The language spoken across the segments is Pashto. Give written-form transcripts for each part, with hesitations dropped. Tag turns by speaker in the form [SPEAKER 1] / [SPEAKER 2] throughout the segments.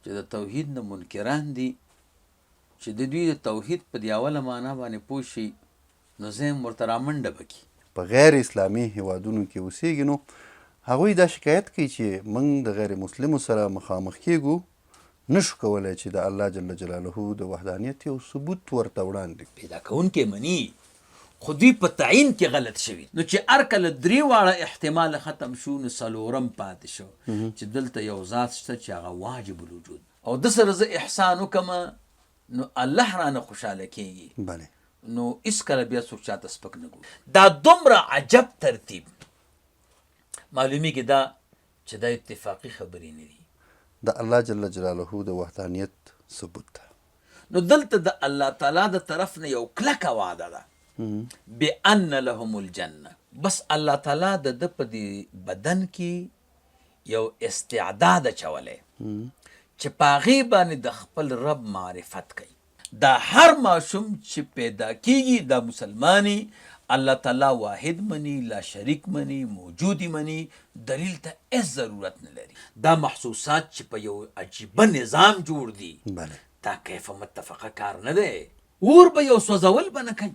[SPEAKER 1] چې د توحید نه منکران دي چې د دوی د توحید په دې اوله معنا باندې پوه شي نو زه هم ورته رامنډه بکي.
[SPEAKER 2] په غیر اسلامي هیوادونو کې اوسېږي نو هغوی دا شکایت کوي چې موږ د غیر مسلمو سره مخامخ کیږو، نشو کولی چې د الله جل جلاله د وحدانیت یو ثبوت ورته وړاندې کړو.
[SPEAKER 1] پیدا کوونکی مني خو دوی په تعین کې غلط شوي. نو چې هر کله درې واړه احتمال ختم شو نو څلورم پاتې شو چې دلته یو ذات شته چې هغه واجب الوجود او د سره زه احسان وکړم نو الله رانه خوشحاله کېږي.
[SPEAKER 2] بله
[SPEAKER 1] نو هېڅکله بیا څوک چاته سپک نه ګوري. دا دومره عجب ترتیب معلومیږي دا چې دا اتفاقي خبرې نه دي،
[SPEAKER 2] د الله جل جلاله د وحدانیت ثبوت ده.
[SPEAKER 1] نو دلته د الله تعالی د طرف نه یو کلکه وعده ده بأن لهم الجنه. بس الله تعالی د ده په دې بدن کې یو استعداد اچولی چې په هغې باندې د خپل رب معرفت کوي. دا هر ماشوم چې پیدا کیږي دا مسلمانی الله تعالی واحد منی، لا شریک منی، موجودی منی، دلیل ته هیڅ ضرورت نه لري. دا محسوسات چې په یو عجیبه نظام جوړ دي
[SPEAKER 2] بله
[SPEAKER 1] دا کیف متفقه کار نه دی. اور به یو سوځول به نه کوي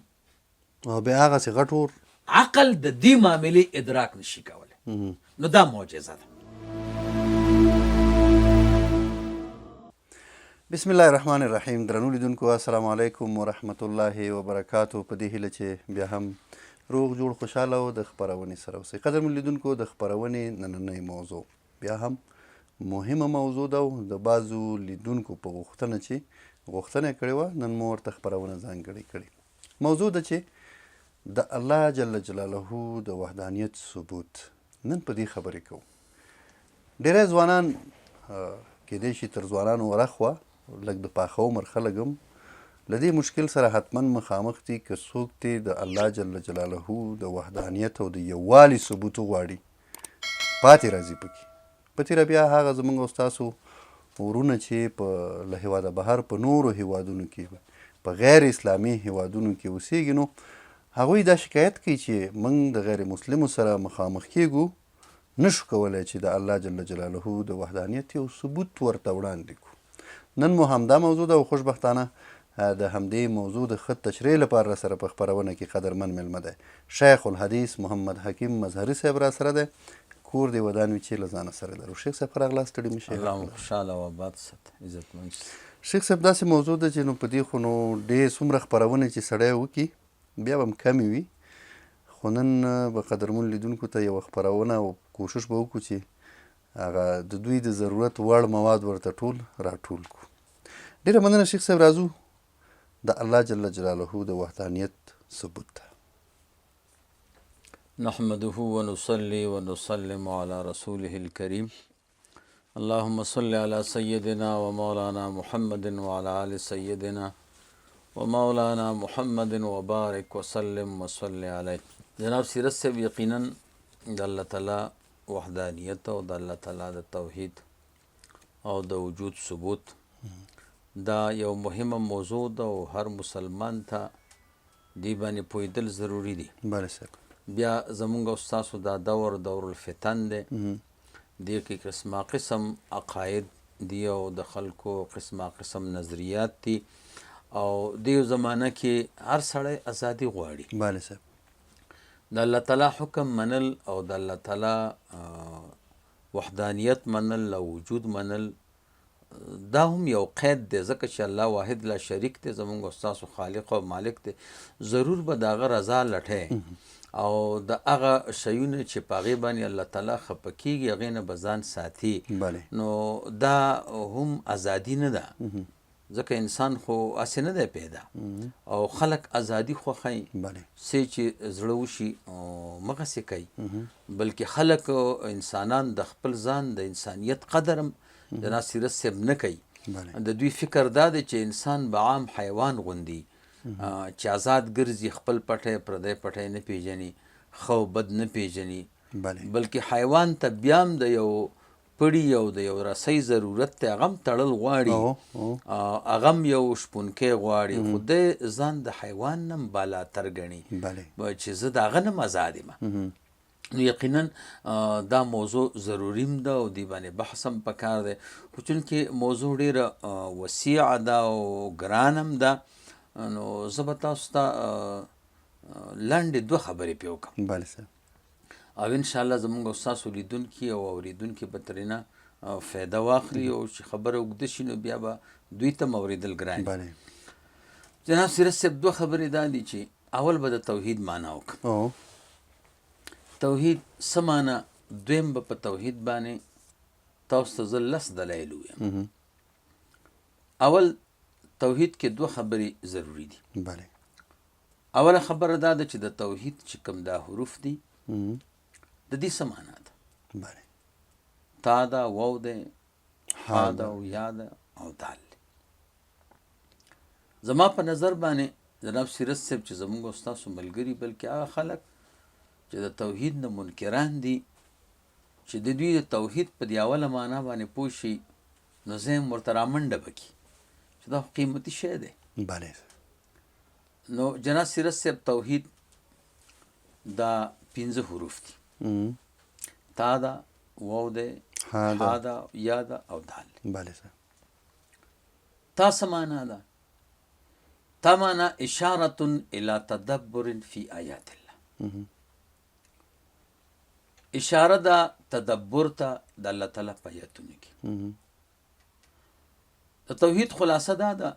[SPEAKER 2] او بیا هغسې غټ اور
[SPEAKER 1] عقل د دې معاملې ادراک نشي کولی. نو دا معجزه ده.
[SPEAKER 2] بسم الله الرحمن الرحیم. درنو لیدونکو السلام علیکم ورحمت الله وبرکاتو. په دې هیله چې بیا هم روغ جوړ خوشحاله او د خپرونې سره اوسئ. قدرمن لیدونکو د خپرونې نننۍ موضوع بیا هم مهمه موضوع ده او د بعضو لیدونکو په غوښتنه چې غوښتنه یې کړې وه نن مو ورته خپرونه ځانګړې کړې. موضوع ده چې د الله جل جلاله د وحدانیت ثبوت. نن په دې خبرې کوو. ډېری ځوانان کیدای شي تر ځوانانو ورخوا لږ د پاخه عمر خلک هم له دې مشکل سره حتما مخامخ دي که څوک دې د الله جل جلاله د وحدانیت او د یووالي ثبوت وغواړي پاتې راځي پکې. په تېره بیا هغه زموږ او ستاسو ورونه چې له هېواده بهر په نورو هېوادونو کې په غیر اسلامي هېوادونو کې اوسېږي نو هغوی دا شکایت کوي چې موږ د غیر مسلمو سره مخامخ کیږو، نشو کولی چې د الله جل جلاله د وحدانیت یو ثبوت ورته وړاندې کړو. نن مو همدا موضوع ده او خوشبختانه د همدې موضوع د ښه تشریح لپاره را سره په خپرونه کې قدرمن میلمه دی شیخ الحدیث محمد حکیم مظهري صاحب را سره دی. کور دی ودان وي چې له ځانه سره لرو. شیخ صاحب ښه راغلاست. ستړي مه شئ.
[SPEAKER 1] الله مو خوشحاله او آباد ساتي، عزتمند شي.
[SPEAKER 2] شیخ صاحب داسې موضوع ده چې نو په دې خو نو ډېر څومره خپرونې چې سړی وکړي بیا به هم کمې وي، خو نن به قدرمن لیدونکو ته یوه خپرونه او کوشش به وکړو چې هغه د دوی د ضرورت وړ مواد ورته ټول راټول کړو. ډېره مننه شیخ صاحب. راځو د الله جل جلاله د وحدانیت ثبوت ته.
[SPEAKER 1] نحمده ونصلي ونسلم على رسوله الكريم. اللهم صل على سيدنا ومولانا محمد وعلى آل سيدنا ومولانا محمد وبارك وسلم وصل علیه. جناب سیرت صاحب یقینا د الله تعالی وحدانیت او د الله تعالی د توحید او د وجود ثبوت دا یو مهمه موضوع ده او هر مسلمان ته دې باندې پوهېدل ضروري دي.
[SPEAKER 2] بله صاحب.
[SPEAKER 1] بیا زمونږ او ستاسو دا دور الفتن دی، دې کې قسمه قسم عقاید دي او د خلکو قسمه قسم نظریات دي او دې زمانه کې هر سړی ازادي غواړي.
[SPEAKER 2] بله صاحب.
[SPEAKER 1] د الله تعالی حکم منل او د الله تعالی وحدانیت منل او وجود منل دا هم یو قید دی، ځکه چې الله واحد لا شریک دی، زمونږ او ستاسو خالق او مالک دی. ضرور به د هغه رضا لټی او د هغه شیونه چې په هغې باندې الله تعالی خفه کېږي هغې نه به ځان ساتي. نو دا هم ازادي نه ده، ځکه انسان خو هسې نه دی پیدا او خلک ازادي خوښوي څه چې زړه وشي مغسې کوي، بلکې خلک انسانان د خپل ځان د انسانیت قدر هم جناب سیرت صاحب نه کوي. د دوی فکر دا دی چې انسان به عام حیوان غوندي چې آزاد ګرځي، خپل پټی پردی پټی نه پیژني، ښه او بد نه پیژني، بلکې حیوان ته بیا هم د یو پړي او د یو رسۍ ضرورت دی، هغه هم تړل غواړي، هغه هم یو شپونکی غواړي، خو دی ځان د حیوان نه هم بالاتر ګڼي چې زه د هغه نه هم آزاد یم. نو یقینا دا موضوع ضروریم ده او دی باندې بحث هم پکار دی خو چونکې موضوع ډیره وسیع ده او ګران هم ده نو زه به تاسو ته لنډې دوه خبرې پرې وکړم
[SPEAKER 2] بله صاحب
[SPEAKER 1] او انشاءالله زمونږ او ستاسو لیدونکي او اورېدونکي به ترېنه فایده واخلي او چې خبره اوږده شي نو بیا به دوی ته هم اورېدل ګران وي.
[SPEAKER 2] بله
[SPEAKER 1] جناب سیرت صاحب دوه خبرې دا دي چې اول به د توحید معنا وکړم. توحید څه معنا، دویم به په توحید باندې تاسو ته زه 10 دلایل ووایم. اول توحید کې دوه خبرې ضروری دي.
[SPEAKER 2] بله
[SPEAKER 1] اوله خبره دا ده چې د توحید چې کوم دا حروف دي د دې څه معنا ده.
[SPEAKER 2] بله
[SPEAKER 1] تا ده، واو ده، ها ده او یا ده او دال. زما په نظر باندې جناب سیرت صاحب چې زمونږ او ستاسو ملګري بلکې هغه خلک چې د توحید نه منکران دي چې د دوی د توحید په دې اوله معنا باندې پوه شي نو زه هم ورته رامنډه وکړي چې دا قیمتي شی دی.
[SPEAKER 2] بله
[SPEAKER 1] نو جناب سیرت صاحب توحید دا 15 حروف دي. تا ده، واو ده، ها ده، یا ده او دال.
[SPEAKER 2] بله صاحب
[SPEAKER 1] تا څه معنا ده؟ تا معنا اشارة الى تدبر فی آیات الله. اشاره ده تدبر ته د الله تعالی په آیاتونو کې. د توحید خلاصه دا ده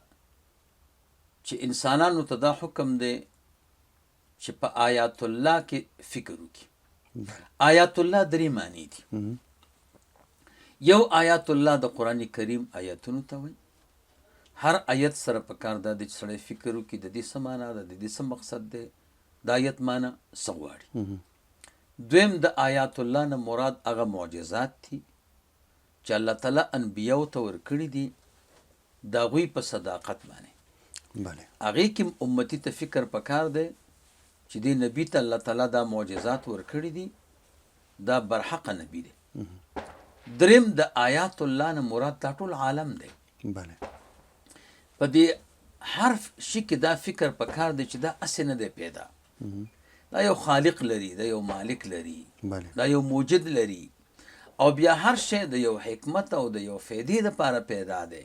[SPEAKER 1] چې انسانانو ته دا حکم دی چې په آیات الله کې فکر وکړي. آیات الله 3 معنی دي. یو آیات الله د قرآن کریم آیاتونو ته وایي. هر آیت سره پکار دا دی چې سړی فکر وکړي د دې څه معنا ده، د دې څه مقصد دی، د آیت معنا څه غواړي. دویم د آیات الله نه مراد هغه معجزات دي چې الله تعالی انبیاو ته ورکړي دي د هغوی په صداقت باندې.
[SPEAKER 2] بله
[SPEAKER 1] هغې کې امتي ته فکر پکار دی چې دې نبي ته الله تعالی دا معجزات ورکړي دي، دا برحقه نبي دی. دریم د آیات الله نه مراد دا ټول عالم دی.
[SPEAKER 2] بله
[SPEAKER 1] په دې هر شي کې دا فکر پکار دی چې دا هسې نه دی پیدا، دا یو خالق لري، دا یو مالک لري،
[SPEAKER 2] بله
[SPEAKER 1] دا یو موجد لري او بیا هر شی د یو حکمت او د یو فایدې دپاره پیدا دی.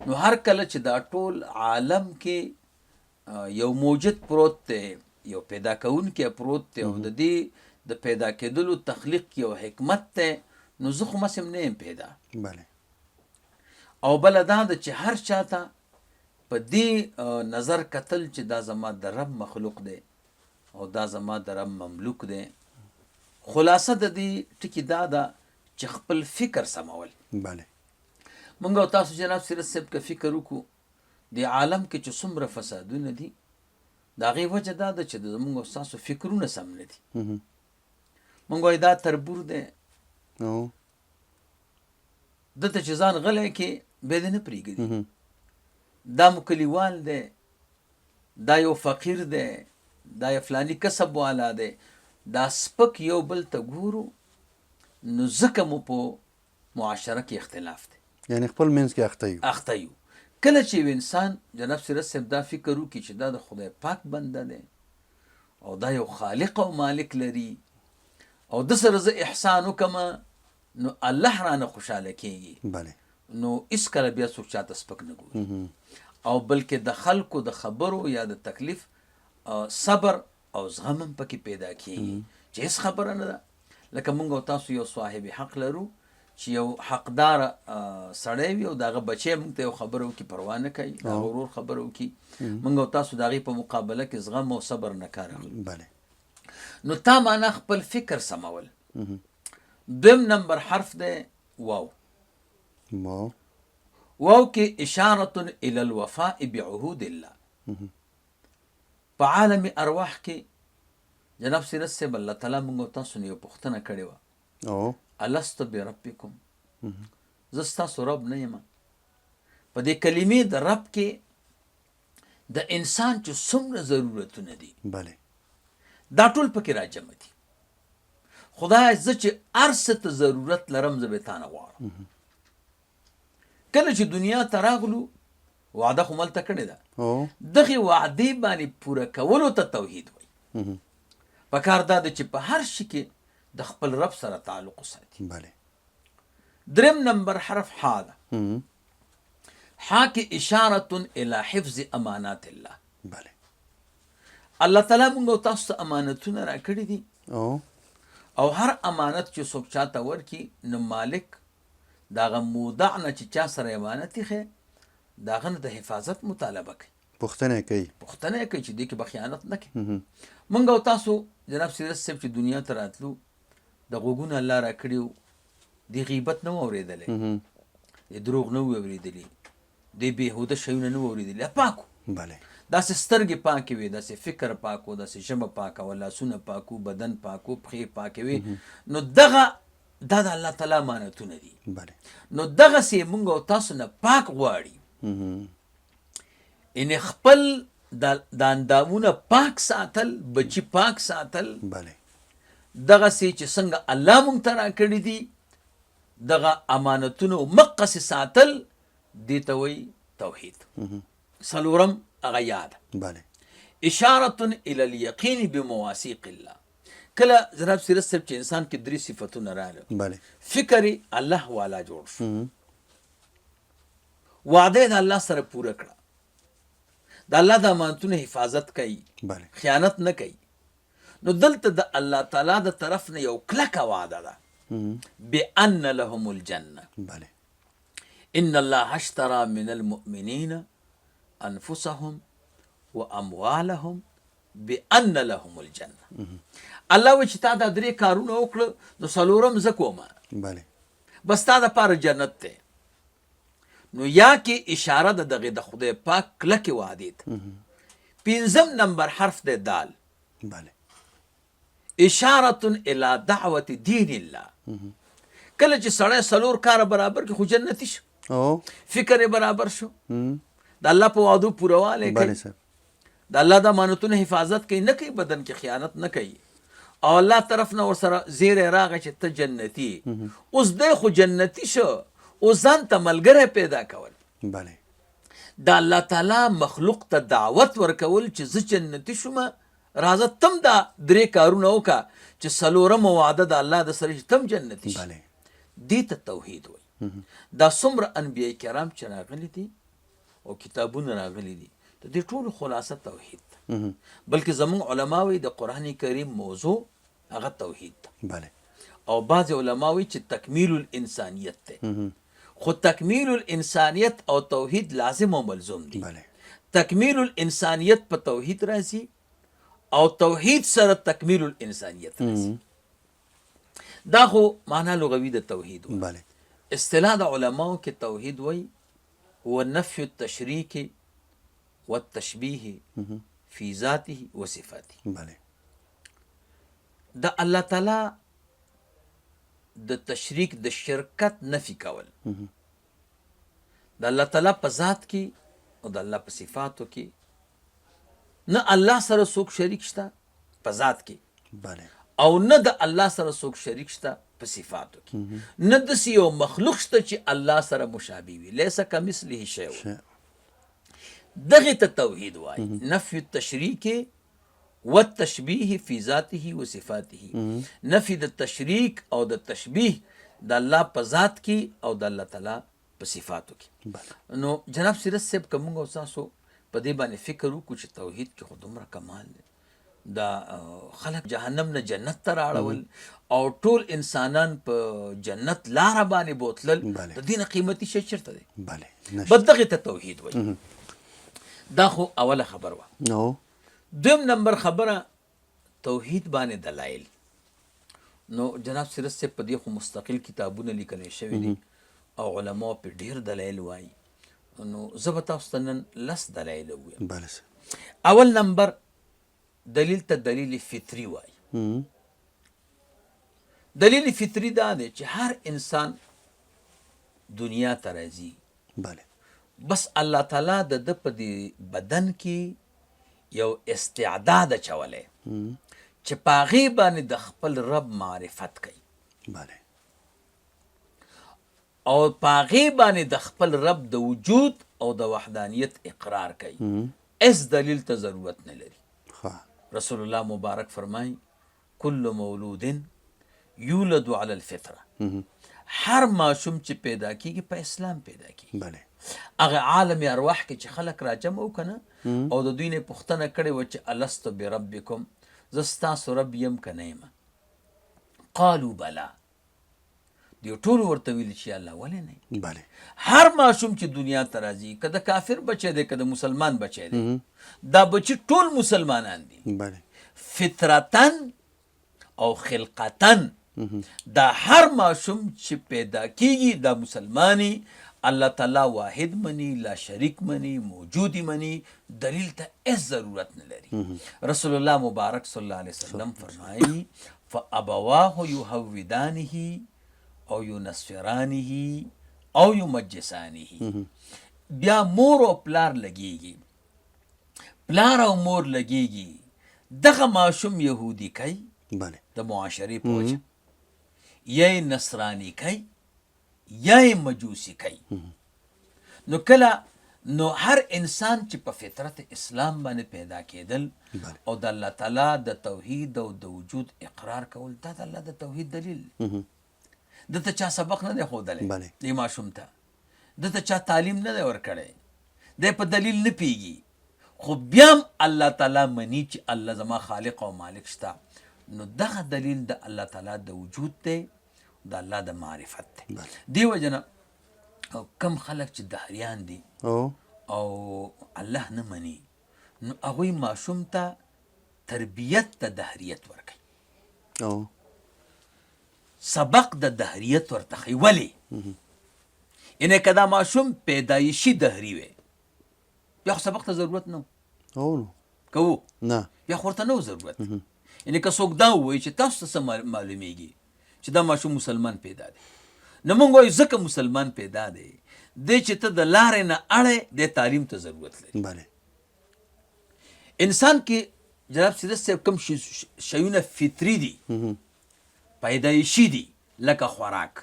[SPEAKER 1] نو هر کله چې دا ټول عالم کې یو موجد پروت دی، یو پیدا کوونکی پروت دی او د دې د پیدا کېدلو تخلیق یو حکمت دی، نو زه خو مسم نه یم پیدا.
[SPEAKER 2] بله
[SPEAKER 1] او بله دا ده چې هر چاته په دې نظر کتل چې دا زما د رب مخلوق دی او دا زما د رب مملوک دی. خلاصه د دې ټکي دا ده چې خپل فکر سمول.
[SPEAKER 2] بله
[SPEAKER 1] مونږ او تاسو جناب سیرت صاحب که فکر وکړو د عالم کې چې څومره فسادونه دي د هغې وجه دا ده چې زمونږ او ستاسو فکرونه سم نه دي. مونږ وایو دا تربور دی، دته چې ځان غلی کې بیا دې نه پرېږدي، دا مو کلیوال دی، دا یو فقیر دی، دا یو فلانی کسب والا دی، دا سپک یو بل ته ګورو نو ځکه مو په معاشره کې اختلاف دی،
[SPEAKER 2] یعنی خپل منځ کې اخته
[SPEAKER 1] یو. کله چې یو انسان جناب سیرت صاحب دا فکر وکړي چې دا د خدای پاک بنده دی او دا یو خالق او مالک لري او د سره زه احسان وکړم نو الله رانه خوشحاله کېږي.
[SPEAKER 2] بله
[SPEAKER 1] نو هېڅکله بیا څوک چاته سپک نه ګوري او بلکې د خلکو د خبرو یا د تکلیف صبر او زغم هم پکې پیدا کېږي چې هېڅ خبره نه ده. لکه مونږ او تاسو یو صاحب حق لرو چې یو حقدار سړی وي او د هغه بچی مونږ ته یو خبره وکړي پروا نه کوي، د هغه ورور خبره وکړي، مونږ او تاسو د هغې په مقابله کې زغم او صبر نه کار اخلو.
[SPEAKER 2] بله
[SPEAKER 1] نو تا معنا خپل فکر سمول. دویم نمبر حرف دی واو. واو کې اشارة الى الوفاء بعهود الله. په عالم ارواح کې جناب سیرت صاحب الله تعالی موږ تاسو نه یو پوښتنه کړې وه، الست بربکم، زه ستاسو رب نه یم. په دې کلمې د رب کې د انسان چې څومره ضرورتونه دي
[SPEAKER 2] بله
[SPEAKER 1] دا ټول پکې راجمع دي. خدای زه چې هر څه ته ضرورت لرم زه به تا نه غواړم. کله چې دنیا ته راغلو وعده خو ملته کړې ده، دغې وعدې باندې پوره کولو ته توحید وایي. پکار دا ده چې په هر شي کې د خپل رب سره تعلق ساتي.
[SPEAKER 2] بله.
[SPEAKER 1] دریم نمبر حرف حا ده. حا کې اشاره الی حفظ امانات الله.
[SPEAKER 2] بله.
[SPEAKER 1] الله تعالی موږ او تاسو ته امانتونه راکړي دي
[SPEAKER 2] او
[SPEAKER 1] او هر امانت چې څوک چاته ورکي نو مالک د هغه مودع نه چې چا سره امانت ایښی د هغه نه د حفاظت مطالبه کوي،
[SPEAKER 2] پوښتنه کوي
[SPEAKER 1] چې دې کې به خیانت نه کوي. موږ او تاسو جناب سیرت صاحب چې دنیا ته راتلو د غوږونه الله راکړي وو، د غیبت نه و اورېدلی، د دروغ نه و اورېدلي، د بېهوده شیونه نه و اورېدلي، پاک و.
[SPEAKER 2] بله.
[SPEAKER 1] داسې سترګې پاکې وي، داسې فکر پاک و، داسې ژبه پاکه و، لاسونه پاک و، بدن پاک و، پښې پاکې وي. نو دا د الله تعالی امانتونه دي.
[SPEAKER 2] بله.
[SPEAKER 1] نو دغسې موږ او تاسو نه پاک غواړي، یعنې خپل د اندامونه پاک ساتل، بچي پاک ساتل.
[SPEAKER 2] بله.
[SPEAKER 1] دغسې چې څنګه الله موږ ته راکړي دي دغه امانتونه مقصې ساتل، دې ته وایي توحید. څلورم هغه یاد.
[SPEAKER 2] بله.
[SPEAKER 1] اشاره الی الیقین بمواثیق الله. کله جناب سیرت صاحب چې انسان کې درې صفتونه راغله،
[SPEAKER 2] بله.
[SPEAKER 1] فکر الله والا جوړ شو، وعده د الله سره پوره کړه، د الله د امانتونو حفاظت کوي،
[SPEAKER 2] بله.
[SPEAKER 1] خیانت نه کوي. نو دلته د الله تعالی د طرف نه یو کلکه وعده ده بأن لهم الجنه.
[SPEAKER 2] بله.
[SPEAKER 1] ان الله اشترى من المؤمنین انفسهم واموالهم بأن لهم الجنه. الله وایي چې تا دا درې کارونه وکړه نو څلورم زه کومه،
[SPEAKER 2] بله.
[SPEAKER 1] بس تا دپاره جنت دی. نو یا کې اشاره ده دغې د خدای پاک کلکې وعدې ته. پنځم نمبر حرف دی دال.
[SPEAKER 2] بله.
[SPEAKER 1] اشاره الی دعوت دین الله. کله چې سړی څلور کاره برابر کړي خو جنتي شو، فکر یې برابر شو، د الله په وعدو پورهوالی کوي، د الله د امانتونو حفاظت کوي، نه کوي بدن کې خیانت نه کوي، او الله طرف نه ورسره زیری راغی چې ته جنتي. اوس دی خو جنتي شو، اوس ځان ته ملګری پیدا کول.
[SPEAKER 2] بله.
[SPEAKER 1] د الله تعالی مخلوق ته دعوت ورکول چې زه جنتي شوم، راځه تم دا درې کارونه وکړه چې څلورمه وعده د الله د سره چې تم جنتي شي.
[SPEAKER 2] بله.
[SPEAKER 1] دې ته توحید وایي. دا څومره انبیاء کرام چې راغلي دي او کتابونه راغلي دي، د دې ټولو خلاصه توحید ده. بلکې زموږ علما وایي د قرآن کریم موضوع هغه توحید ده.
[SPEAKER 2] بله.
[SPEAKER 1] او بعض علما وایي چې تکمیل الانسانیت ده. خو تکمیل الانسانیت او توحید لازم او ملزوم دي.
[SPEAKER 2] بله.
[SPEAKER 1] تکمیل الانسانیت په توحید راځي او توحید سره تکمیل الانسانیت راځي. دا خو معنا لغوي د توحید وایي.
[SPEAKER 2] بله.
[SPEAKER 1] اصطلاح د علماو کې توحید وایي هو نفی التشریک والتشبیه فی ذاته و صفاته.
[SPEAKER 2] بله.
[SPEAKER 1] د الله تعالی د تشریک د شرکت نفی کول، د الله تعالی په ذات کې او د الله په صفاتو کې نه الله سره څوک شریک شته په ذات کې،
[SPEAKER 2] بله.
[SPEAKER 1] او نه د الله سره څوک شریک شته په صفاتو کې، نه داسې یو مخلوق شته چې الله سره مشابه وي، لیس کمثله شیء. دغه ته توحید وایي، نفی التشریک والتشبیه فی ذاته و صفاته. نفی د تشریک او د تشبیه د الله په ذات کې او د الله تعالی په صفاتو کې. نو جناب سیرت صاحب که موږ او تاسو په دې باندې فکر وکړو چې توحید کې خو دومره کمال دی، دا خلق جهنم نه جنت ته راړول او ټول انسانان په جنت لاره باندې بوتلل، د دې نه قیمتي شی چېرته دی؟
[SPEAKER 2] بله.
[SPEAKER 1] بس دغې ته توحید وایي. دا خو اوله خبر وه.
[SPEAKER 2] نو
[SPEAKER 1] دویم نمبر خبره توحید باندې دلایل. نو جناب سیرت صاحب په دې خو مستقل کتابونه لیکلی شوي دي او علما په ډېر دلایل وایي. نو زه به تاسو ته نن 10 دلایل ووایم.
[SPEAKER 2] بله.
[SPEAKER 1] اول نمبر دلیل ته دلیل فطری وایي. دلیل فطری دا دی چې هر انسان دنیا ته راځي،
[SPEAKER 2] بله.
[SPEAKER 1] بس الله تعالی د ده په دې بدن کې یو استعداد اچولی چې په هغې باندې د خپل رب معرفت کوي،
[SPEAKER 2] بله.
[SPEAKER 1] او په هغې باندې د خپل رب د وجود او د وحدانیت اقرار کوي. اس دلیل ته ضرورت نه لري. رسول الله مبارک فرمایي کل مولود یولد علی الفطره. هر ماشوم چې پیدا کیږي په اسلام پیدا کیږي.
[SPEAKER 2] بله.
[SPEAKER 1] هغه عالم ارواح کې چې خلک راجمع وکنه او د دوی نه پوښتنه کړې و چې الست بربکم، زه ستاسو رب یم که نه یم؟ قالو بلا. دوی ټول ورته ویل چې الله ولې نه.
[SPEAKER 2] بله.
[SPEAKER 1] هر ماشوم چې دنیا ته راځي، که د کافر بچی دی که د مسلمان بچی دی، دا بچی ټول مسلمانان دي.
[SPEAKER 2] بله.
[SPEAKER 1] فطرتن او خلقتن دا هر ماشوم چې پیدا کیږي دا مسلمانی، الله تعالی واحد منی، لا شریک منی، موجودی منی، دلیل ته هیڅ ضرورت نه لري. رسول الله مبارک صلی الله علیه وسلم فرمایي فابواه یهودانه او ینصرانه او یمجسانه. بیا مور او پلار لګیږي، پلار او مور لګیږي، دغه ماشوم یهودی کوي
[SPEAKER 2] بله.
[SPEAKER 1] د معاشرې په وجه، یا یې نصرانی کوي یا یې مجوسی کوي. نو کله نو هر انسان چې په فطرت اسلام باندې پیدا کېدل او د الله تعالی د توحید او د وجود اقرار کول، دا د الله د توحید دلیل. دته چا سبق نه دی ښودلی دې ماشوم ته، دته چا تعلیم نه دی ورکړی، دی په دلیل نه پیږي، خو بیا هم الله تعالی مني چې الله زما خالق او مالک شته. نو دغه دلیل د الله تعالی د وجود دی، د الله د معرفت دی. دی وجه نه کم خلک چې دهریان دي او الله نه مني، نو هغوی ماشوم ته تربیت د دهریت ورکوي، سبق د دهریت ورته ښیي. ولې؟ یعنې که دا ماشوم پیدایشي دهري وی، بیا خو سبق ته ضرورت نه و، که و بیا خو ورته نه و ضرورت. یعنې که څوک دا ووایي چې تاسو ته څه معلومیږي چې دا ماشوم مسلمان پیدا دی، نو موږ وایو ځکه مسلمان پیدا دی دی چې ته د لارې نه اړی دی تعلیم ته ضرورت لري. انسان کې جناب سیرت صاحب کوم شیونه فطري دي، پیدایشي دي، لکه خوراک،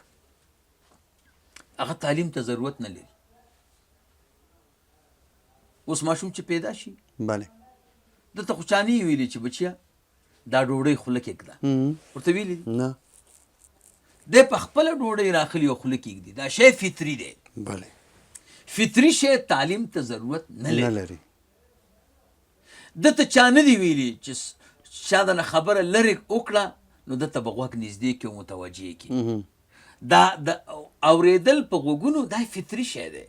[SPEAKER 1] هغه تعلیم ته ضرورت نه لري. اوس ماشوم چې پیدا شي دته خو چا نه ویلي چې بچیا دا ډوډۍ خوله کېږده، ورته ویلي دي؟ نه. دی په خپله ډوډۍ راخلي او خوله کېږدي، دا شی فطري دی. فطري شی تعلیم ته ضرورت نه لري. دته چا نه دی ویلي چې چا دنه خبره لرې وکړه نو دته به غوږ نږدې کړي او متوجه کړي. دا د اورېدل په غوږونو دا فطري شی دی.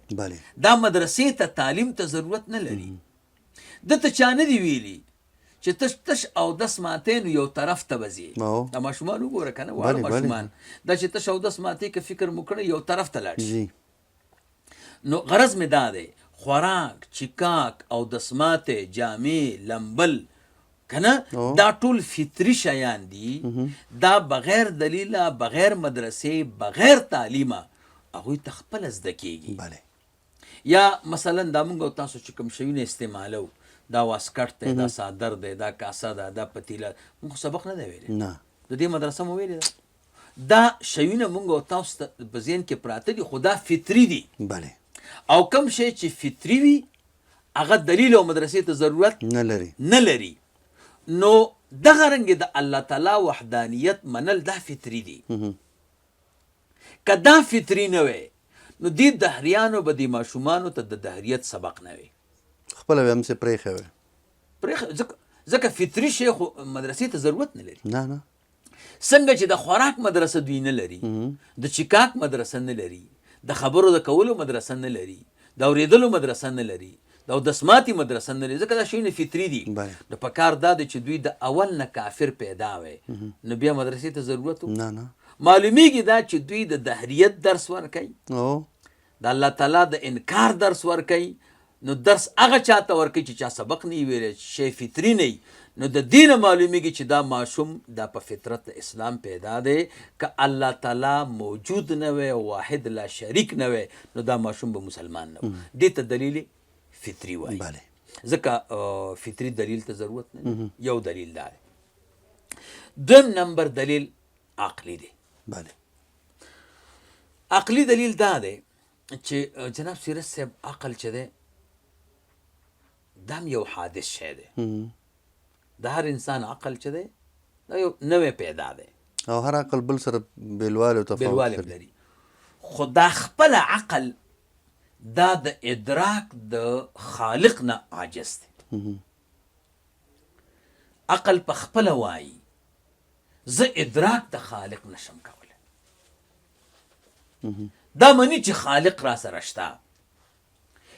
[SPEAKER 1] دا مدرسې ته تعلیم ته ضرورت نه لري. دته چا نه دی ویلي چې تش اودس ماتې نو یو طرف ته به ځې. دا ماشومان وګوره که نه، واړه ماشومان دا چې تش اودس ماتې که فکر مو کړی یو طرف ته لاړ شي. نو غرض مې دا دی خوراک، چیکاک، اودس ماتې، جامې، لمبل که نه، دا ټول فطري شیان دي. دا بغیر دلیله، بغیر مدرسې، بغیر تعلیمه هغوی ته خپله زده کېږي. یا مثلا دا موږ او تاسو چې کوم شیونه استعمالو، دا واسکټ دی، دا صادر دی، دا کاسه ده، دا پتیله، موږ خو سبق نه دی ویلی، د دې مدرسه مو ویلې ده. دا شیونه موږ او تاسو ته په ذهن کې پراته دي، خو دا فطري دي. او کوم شی چې فطري وي هغه دلیل او مدرسې ته ضرورت نه لري. نو دغه رنګې د الله تعالی وحدانیت منل دا فطري دي. که دا فطري نه وی نو دې دهریانو به دې ماشومانو ته د دهریت سبق نه وی،
[SPEAKER 2] خپله به همسې پرېښی وی.
[SPEAKER 1] ځکه فطري شی خو مدرسې ته ضرورت نه لري.
[SPEAKER 2] نه.
[SPEAKER 1] څنګه چې د خوراک مدرسه دوی نه لري، د چیکاک مدرسه نه لري، د خبرو د کولو مدرسه نه لري، د اورېدلو مدرسه نه لري، د اودس ماتې مدرسه نه لري، ځکه دا شیونه فطري دي. نو په کار دا دی چې دوی د اول نه کافر پیدا وی، نو بیا مدرسې ته ضرورت و؟ نه. معلومیږي دا چې دوی د دهریت درس ورکوي، د الله تعالی د انکار درس ورکوي. نو درس هغه چاته ورکوي چې چا سبق نه ویلی، شی فطري نه. نو د دې نه معلومیږي چې دا ماشوم دا په فطرت اسلام پیدا دی. که الله تعالی موجود نه وی، واحد لا شریک نه وی، نو دا ماشوم به مسلمان نه و. دې ته دلیل فطري وایي. ځکه فطري دلیل ته ضرورت نه. یو دلیل دا دی. دویم نمبر دلیل عقلی دی. عقلی دلیل دا دی چې جناب سیرت صاحب عقل چې دی دا هم یو حادث شی دی. د هر انسان عقل چې دی دا یو نوی پیدا دی.
[SPEAKER 2] او هر عقل بل سره بیلوالی او تفاوت
[SPEAKER 1] بیلوالی
[SPEAKER 2] لري.
[SPEAKER 1] لري. خو دا خپل عقل دا د ادراک د خالق نه عاجز دی. عقل په خپل وایي زه ادراک د خالق نشم کولی. دا مني چې خالق را سره شته.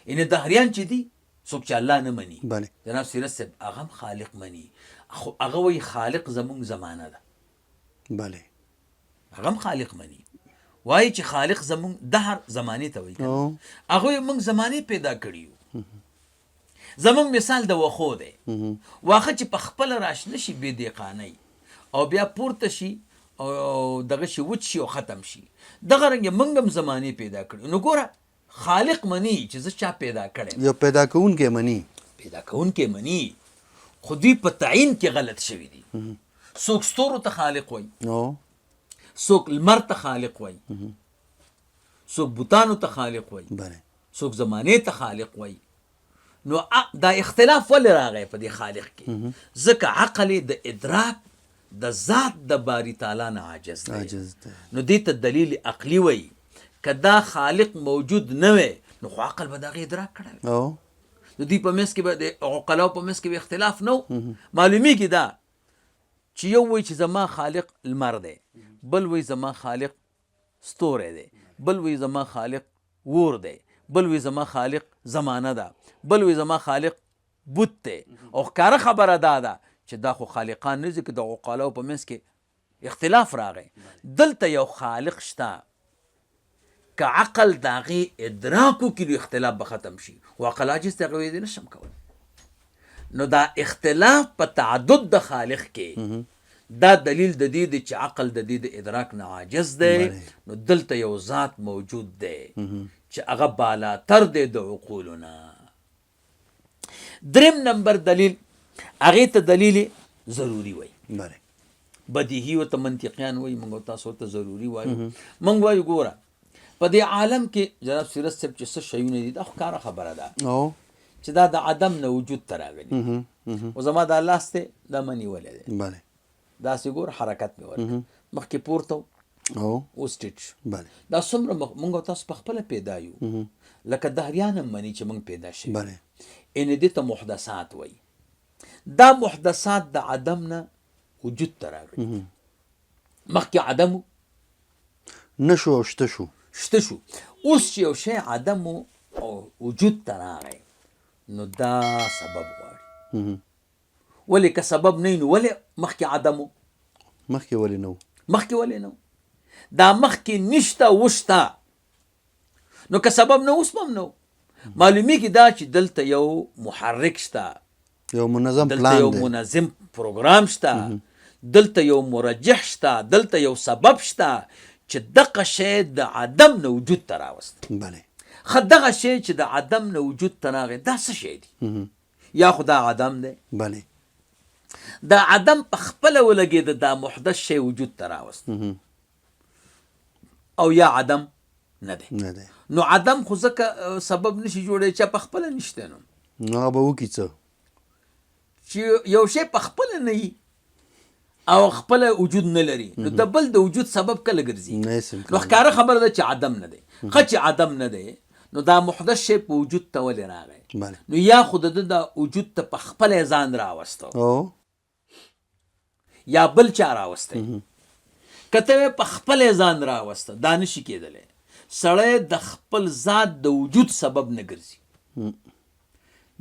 [SPEAKER 1] یعنې دهریان چې دي څوک چې الله نه مني،
[SPEAKER 2] بله
[SPEAKER 1] جناب سیرت صاحب هغه هم خالق مني، خو هغه وایي خالق زمونږ زمانه ده.
[SPEAKER 2] بله
[SPEAKER 1] هغه هم خالق مني، وایي چې خالق زمونږ دهر زمانې ته وایي کنه. هغه وایي موږ زمانې پیدا کړي یو. زمونږ مثال د وښو دی. واښه چې په خپله راشنه شي بې دېقانۍ او بیا پورته شي او دغه شي وچ شي او ختم شي، دغه رنګې موږ هم زمانې پیدا کړي. نو ګوره خالق مني چې زه چا پیدا کړی،
[SPEAKER 2] یو پیدا کوونکی مني،
[SPEAKER 1] پیدا کوونکی مني، خو دوی په تعین کې غلط شوي دي. څوک ستورو ته خالق وایي، څوک لمر ته خالق وایي، څوک بوتانو ته خالق وایي،
[SPEAKER 2] بله
[SPEAKER 1] څوک زمانې ته خالق وایي. نو دا اختلاف ولې راغی په دې خالق کې؟ ځکه عقل د ادراک د ذات د باری تعالی نه عاجز دی. نو دې ته دلیل عقلی وایي. که دا خالق موجود نه وی نو خو عقل به د هغې ادراک کړی وی. د دوی په منځ کې به د عقلاو په منځ کې به اختلاف نه و. معلومیږي دا چې یو وایي چې زما خالق لمر دی، بل وایي زما خالق ستوری دی، بل وایي زما خالق اور دی، بل وایي زما خالق زمانه ده، بل وایي زما خالق بوت دی. او ښکاره خبره دا ده چې دا خو خالقان نه دي که د عقلاو په منځ کې اختلاف راغی. دلته یو خالق شته، که عقل د هغې ادراکو کې اختلاف به ختم شي، خو عقل عاجز دی، هغه ویې نشم کولی. نو دا اختلاف په تعدد د خالق کې دا دلیل د دې دی چې عقل د دې د ادراک نه عاجز دی. نو دلته یو ذات موجود دی چې هغه بالاتر دی د عقولو نه. دریم نمبر دلیل هغې ته دلیل ضروري وایي.
[SPEAKER 2] بله
[SPEAKER 1] بدیهي ورته منطقیان وایي، موږ تاسو ورته ضروري وایو. موږ وایو ګوره په دې عالم کې جناب سیرت صاحب چې څه شیونه دي دا ښکاره خبره ده چې دا د عدم نه وجود ته راغلي. او زما دا لاس دی دا مه نیولی دی،
[SPEAKER 2] بله
[SPEAKER 1] داسې ګوره حرکت مې ورکړ، مخکې پورته و اوس ټیټ شو.
[SPEAKER 2] بله
[SPEAKER 1] دا څومره موږ او تاسو په خپله پیدا یو، لکه دهریان هم مني چې موږ پیدا شوي.
[SPEAKER 2] بله
[SPEAKER 1] یعنې دې ته محدثات وایي. دا محدثات د عدم نه وجود ته راغلي. مخکې عدم
[SPEAKER 2] نشو او شته شو،
[SPEAKER 1] شته شو. اوس چې یو شی عدم او وجود ته راغی نو دا سبب غواړي. ولې که سبب نه وي نو ولې مخکې عدم و؟
[SPEAKER 2] مخکې ولې نه و؟
[SPEAKER 1] مخکې ولې نه و؟ دا مخکې نشته وشته. نو که سبب نه اوس هم نه و. معلومیږي دا چې دلته یو محرک شته،
[SPEAKER 2] یو منظم
[SPEAKER 1] دلته
[SPEAKER 2] پلان
[SPEAKER 1] یو
[SPEAKER 2] دی،
[SPEAKER 1] منظم پروګرام شته، دلته یو مرجح شته، دلته یو سبب شته چې دغه شی د عدم نه وجود ته راوست.
[SPEAKER 2] بله
[SPEAKER 1] خو دغه شی چې د عدم نه وجود ته راغی دا څه شی دی؟ یا خو دا عدم دی،
[SPEAKER 2] بله
[SPEAKER 1] دا عدم په خپله ولګېده، دا محدث شی وجود ته راوست، او یا عدم نه دی.
[SPEAKER 2] نه دی.
[SPEAKER 1] نو عدم خو ځکه سبب نشي جوړی چې په خپله نشته.
[SPEAKER 2] نو هغه به وکړي څه
[SPEAKER 1] چې یو شی په خپله نه وي او خپل وجود نه لري، نو د بل د وجود سبب کله ګرځي؟ نو ښکاره خبره ده چې عدم نه دی. ښه چې عدم نه دی نو دا محدث شی په وجود ته ولې راغی؟ نو یا خو د ده د وجود ته په خپله ځان راوسته یا بل چا راوستی. که ته په خپله ځان راوسته دا نشي کېدلی. سړی د خپل ذات د وجود سبب نه ګرځي.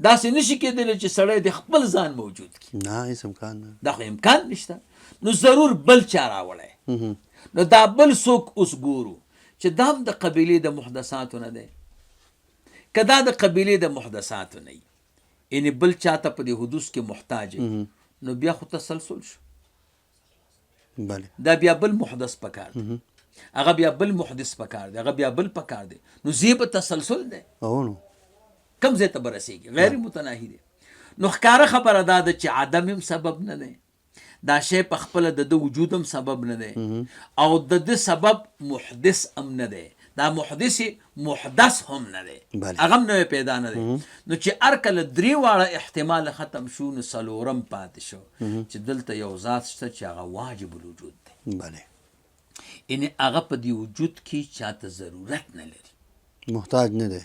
[SPEAKER 1] داسې نشي کېدلی چې سړی د خپل ځان موجود کړي.
[SPEAKER 2] نه هیڅ امکان نه.
[SPEAKER 1] دا خو امکان نشته. نو ضرور بل چا راوړی. نو دا بل څوک اوس ګورو چې دا هم د قبیلې د محدثاتو نه دی. که دا د قبیلې د محدثاتو نه وي، یعنې بل چاته په دې حدوث کې محتاج نو بیا خو تسلسل شو.
[SPEAKER 2] بله
[SPEAKER 1] دا بیا بل محدث پکار دی، هغه بیا بل محدث پکار دی، هغه بیا بل پکار دی. نو ځای به تسلسل دی.
[SPEAKER 2] نو
[SPEAKER 1] کم ځای ته به رسېږي؟ غیر متناهي دی. نو ښکاره خبره دا ده چې عدم هم سبب نه دی، دا شی په خپله د ده وجود هم سبب نه دی، او د ده سبب محدث هم نه دی. دا محدث محدث هم نه دی، هغه هم نوی پیدا نه دی. نو چې هر کله درې واړه احتمال ختم شو نو څلورم پاتې شو چې دلته یو ذات شته چې هغه واجب الوجود دی.
[SPEAKER 2] بله
[SPEAKER 1] یعنی هغه په دې وجود کې چاته ضرورت نه لري،
[SPEAKER 2] محتاج نه دی.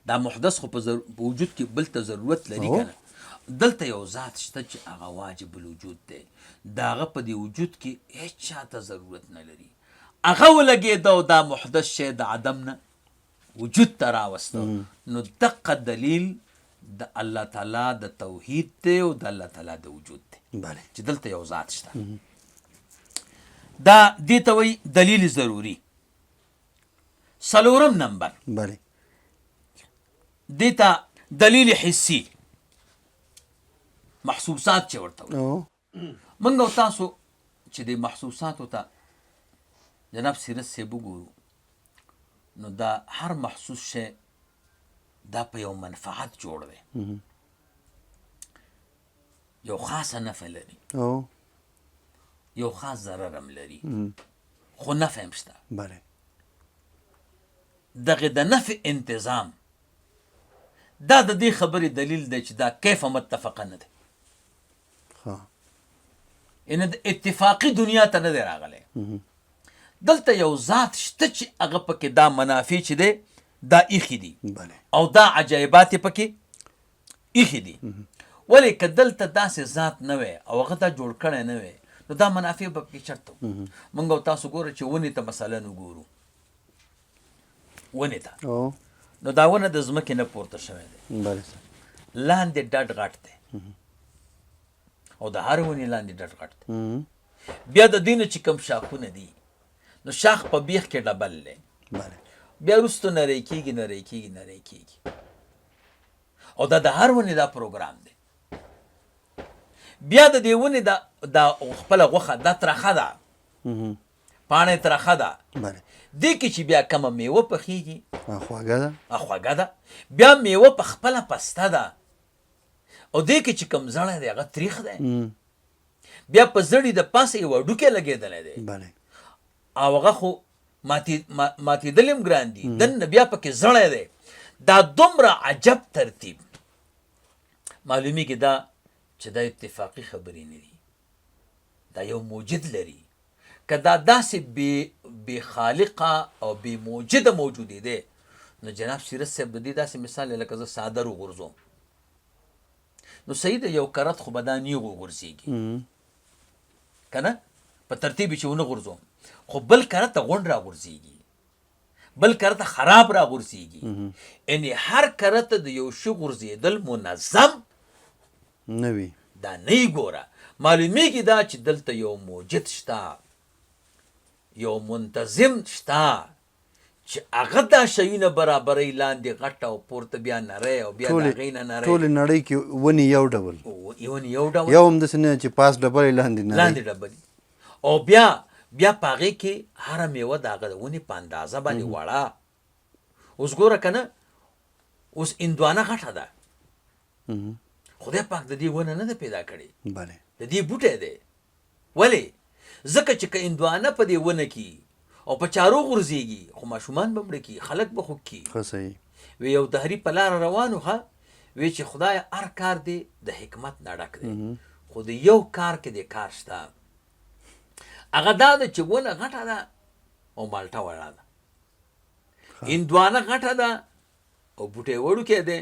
[SPEAKER 1] دا محدث خو په وجود کې بل ته ضرورت لري
[SPEAKER 2] او.
[SPEAKER 1] که نه. دلته یو ذات شته چې هغه واجب الوجود دی، د هغه په دې وجود کې هیڅ چاته ضرورت نه لري. هغه ولګېده او دا محدث شی د عدم نه وجود ته راوسته. نو دقه دلیل د الله تعالی د توحید دی او د الله تعالی د وجود دی،
[SPEAKER 2] بله
[SPEAKER 1] چې دلته یو ذات شته. دا دې ته وایي دلیل ضروري. څلورم نمبر
[SPEAKER 2] بله
[SPEAKER 1] دې ته دلیل حسي، محسوسات چې ورته وایي.
[SPEAKER 2] او
[SPEAKER 1] موږ او تاسو چې د محسوساتو ته جناب سیرت صاحب وګورو، نو دا هر محسوس شی دا په یو منفعت جوړ دی، یو خاصه نفع لري،
[SPEAKER 2] او
[SPEAKER 1] یو خاص ضرر هم لري، خو نفع هم شته.
[SPEAKER 2] بله
[SPEAKER 1] دغه د نفع انتظام دا د دې خبرې دلیل دی چې دا کیف متفقه نه دی،
[SPEAKER 2] ها
[SPEAKER 1] یعنی د اتفاقی دنیا ته نه دی راغلی. دلته یو ذات شته چې هغه پکې دا منافع چې دی دا ایښي دي،
[SPEAKER 2] بله
[SPEAKER 1] او دا عجایبات یې پکې ایښي دي. ولې که دلته داسې ذات نه وی او هغه دا جوړ کړی نه وی، نو دا منافع به پکې چېرته وو. موږ او تاسو ګوره چې ونې ته مثلا وګورو، ونې ته،
[SPEAKER 2] او
[SPEAKER 1] نو دا ونه د ځمکې نه پورته شوی دی،
[SPEAKER 2] بله
[SPEAKER 1] لاندې ډډ غټ دی، او د هر ونې لاندې ډډ غټ دی. بیا د دې نه چې کوم شاخونه دي، نو شاخ په بیخ کې ډبل دی،
[SPEAKER 2] بله
[SPEAKER 1] بیا وروسته نری کېږي نری کېږي نری کېږي، او دا د هر ونې دا پروګرام دی. بیا د دې ونې دا خپله غوښه دا ترخه ده، پاڼه یې ترخه ده،
[SPEAKER 2] بله
[SPEAKER 1] دې کې چې بیا کومه میوه پخېږي
[SPEAKER 2] خواږه ده،
[SPEAKER 1] خوږه ده، بیا میوه په خپله پسته ده، او دې کې چې کوم زړی دی هغه تریخ دی، بیا په زړي د پاسه یو هډوکی لګېدلی دی،
[SPEAKER 2] بله
[SPEAKER 1] او هغه خو ماتېدل هم ګران دي، دننه بیا پکې زړی دی. دا دومره عجب ترتیب معلومیږي دا چې دا اتفاقی خبرې نه دي، دا یو موجد لري. که دا داسې بې خالقه او بې موجده موجودې دی، نو جناب سیرت صاحب د دې داسې مثال دی لکه زه څادر وغورځوم، نو صحیح ده یو کرت خو به دا نیغ وغورځېږي که نه، په ترتیب چې ونه غورځوم، خو بل کرت ته غونډ راغورځېږي، بل کرت ته خراب راغورځېږي. یعنې هر کرت ته د یو شي غورځېدل منظم
[SPEAKER 2] نه وي،
[SPEAKER 1] دا نه یې ګوره. معلومیږي دا چې دلته یو موجد شته، یو منتظم شته چې هغه دا شیونه برابرۍ لاندې غټ او پورته بیا نری او بیا د هغې نه نری.
[SPEAKER 2] ټولې نړۍ کې ونې یو ډول،
[SPEAKER 1] یو ډول
[SPEAKER 2] یو هم داسې نه چې پاس ډبرې لاندې
[SPEAKER 1] ډبرې، او بیا په هغې کې هره میوه د هغه د ونې په اندازه باندې وړه. اوس ګوره که نه، اوس هندوانه غټه ده، خدای پاک د دې ونه نه ده پیدا کړې،
[SPEAKER 2] بله
[SPEAKER 1] د دې بوټی دی. ولې؟ ځکه چې که هندوانه په دې ونه کې او په چارو غورځېږي، خو ماشومان به مړه کي، خلک به خوږ کي.
[SPEAKER 2] ښه صحیح.
[SPEAKER 1] وی یو دهري په لاره روان و، وی چې خدای هر کار دی د حکمت نه ډک دی، خو د یو کار کې د کار شته، هغه دا ده چې ونه غټه ده او مالټه وړه ده، هندوانه غټه ده او بوټی وړوکی دی.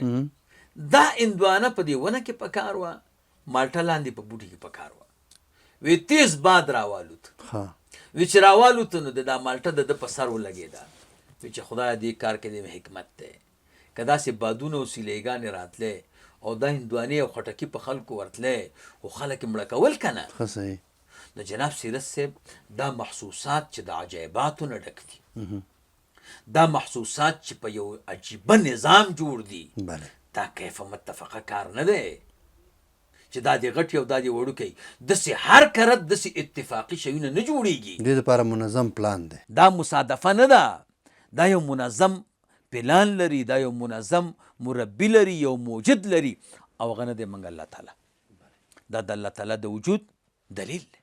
[SPEAKER 1] دا هندوانه په دې ونه کې پکار وه، مالټه لاندې په بوټي کې پکار وه. وی تیز باد راوالوت، وی چې راوالوت نو د دا مالټه د ده په سر ولګېده. وی چې خدای دې کار کې د حکمت دی، که داسې بادونه او سیلیګانې راتلی او دا هندوانې او خټکي په خلکو ورتلی خو خلک یې مړه کول که نه.
[SPEAKER 2] ښه صحیح.
[SPEAKER 1] د جناب سیرت صاحب دا محسوسات چې د عجایباتو نه ډک دي، دا محسوسات چې په یو عجیبه نظام جوړ دي، دا کیف متفقه کار نه دی چې دا دې غټ او دا دې وړوکی. داسې هر کرت داسې اتفاقي شیونه نه جوړېږي.
[SPEAKER 2] دې دپاره منظم پلان دی،
[SPEAKER 1] دا مصادفه نه ده، دا یو منظم پلان لري، دا یو منظم مربي لري، یو موجد لري، او هغه نه دی موږ الله تعالی. دا د الله تعالی د وجود دلیل دی،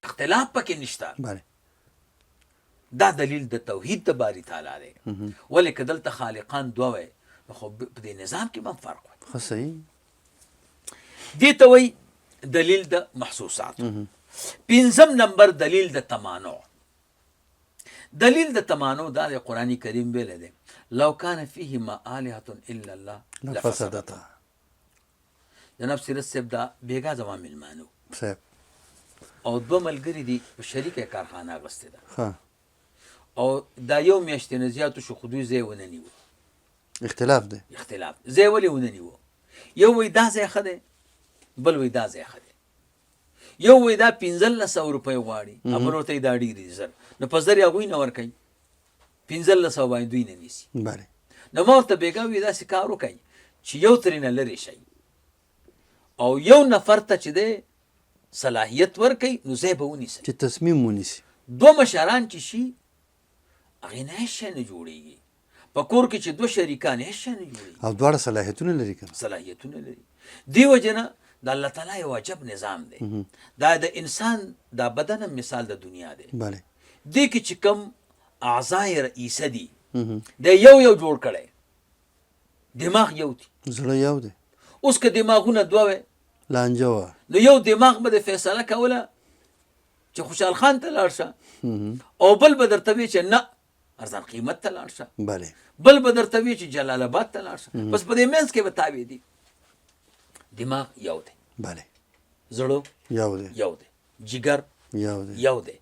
[SPEAKER 1] اختلاف پکې نشته. دا دلیل د توحید د باری تعالی دی. ولې که دلته خالقان دوه وی، خو په دې نظام کې به هم فرق وي.
[SPEAKER 2] ښه صحیح.
[SPEAKER 1] دې ته وایي دلیل د محسوسات. پنځم نمبر دلیل د تمانع. دلیل د تمانع دا د قرآن کریم ویلی دی لو کان فیهما آلهة الا الله
[SPEAKER 2] لفسدتا.
[SPEAKER 1] جناب سیرت صاحب دا بیګا زما میلمانه
[SPEAKER 2] صاحب
[SPEAKER 1] او دوه ملګري دي په شریکه کارخانه اغوستې ده
[SPEAKER 2] ها
[SPEAKER 1] او دا یو میاشتې نه زیاتو شو، خو دوی ځای ونه نیوه.
[SPEAKER 2] اختلاف دی.
[SPEAKER 1] اختلاف ځای ولې ونه نیوه؟ یو وایي دا ځای ښه دی، بل وایي دا ځای ښه دی. یو وایي دا 1500 روپۍ غواړي، بل ورته وایي دا ډېر دي زر. نو په زر یې هغوی نه ورکوي، 1500 باندې دوی نه نیسي.
[SPEAKER 2] بله
[SPEAKER 1] نو ما ورته بېګا وایي داسې کار وکړئ چې یو ترېنه لرې شئ او یو نفر ته چې دی صلاحیت ورکوي نو ځای به ونیسئ.
[SPEAKER 2] چې تصمیم ونیسي.
[SPEAKER 1] دوه مشران چې شي هغې نه هېڅ شی نه جوړېږي. په کور کې چې دوه شریکان هېڅ شی نه جوړېږي
[SPEAKER 2] او دواړه صلاحیتونه لري که نه؟
[SPEAKER 1] صلاحیتونه لري. دې وجې نه د الله تعالی یو عجب نظام دی. دا د انسان دا بدن هم مثال د دنیا دی.
[SPEAKER 2] بله
[SPEAKER 1] دې کې چې کوم اعضای رئیسه دي د یو جوړ کړی. دماغ یو دی،
[SPEAKER 2] زړه یو دی.
[SPEAKER 1] اوس که دماغونه دوه وی
[SPEAKER 2] لانجه وه
[SPEAKER 1] نو یو دماغ به د فیصله کوله چې خوشحال خان ته لاړ شه او بل به درته وی چې نه ارزان قیمت ته لاړ شه،
[SPEAKER 2] بله
[SPEAKER 1] بل به درته وی چې جلال آباد ته لاړ شه. بس په دې منځ کې به تاوی دي. دماغ یو دی،
[SPEAKER 2] بله
[SPEAKER 1] زړه
[SPEAKER 2] یو دی،
[SPEAKER 1] یو دی، جگر
[SPEAKER 2] یو دی،
[SPEAKER 1] یو دی،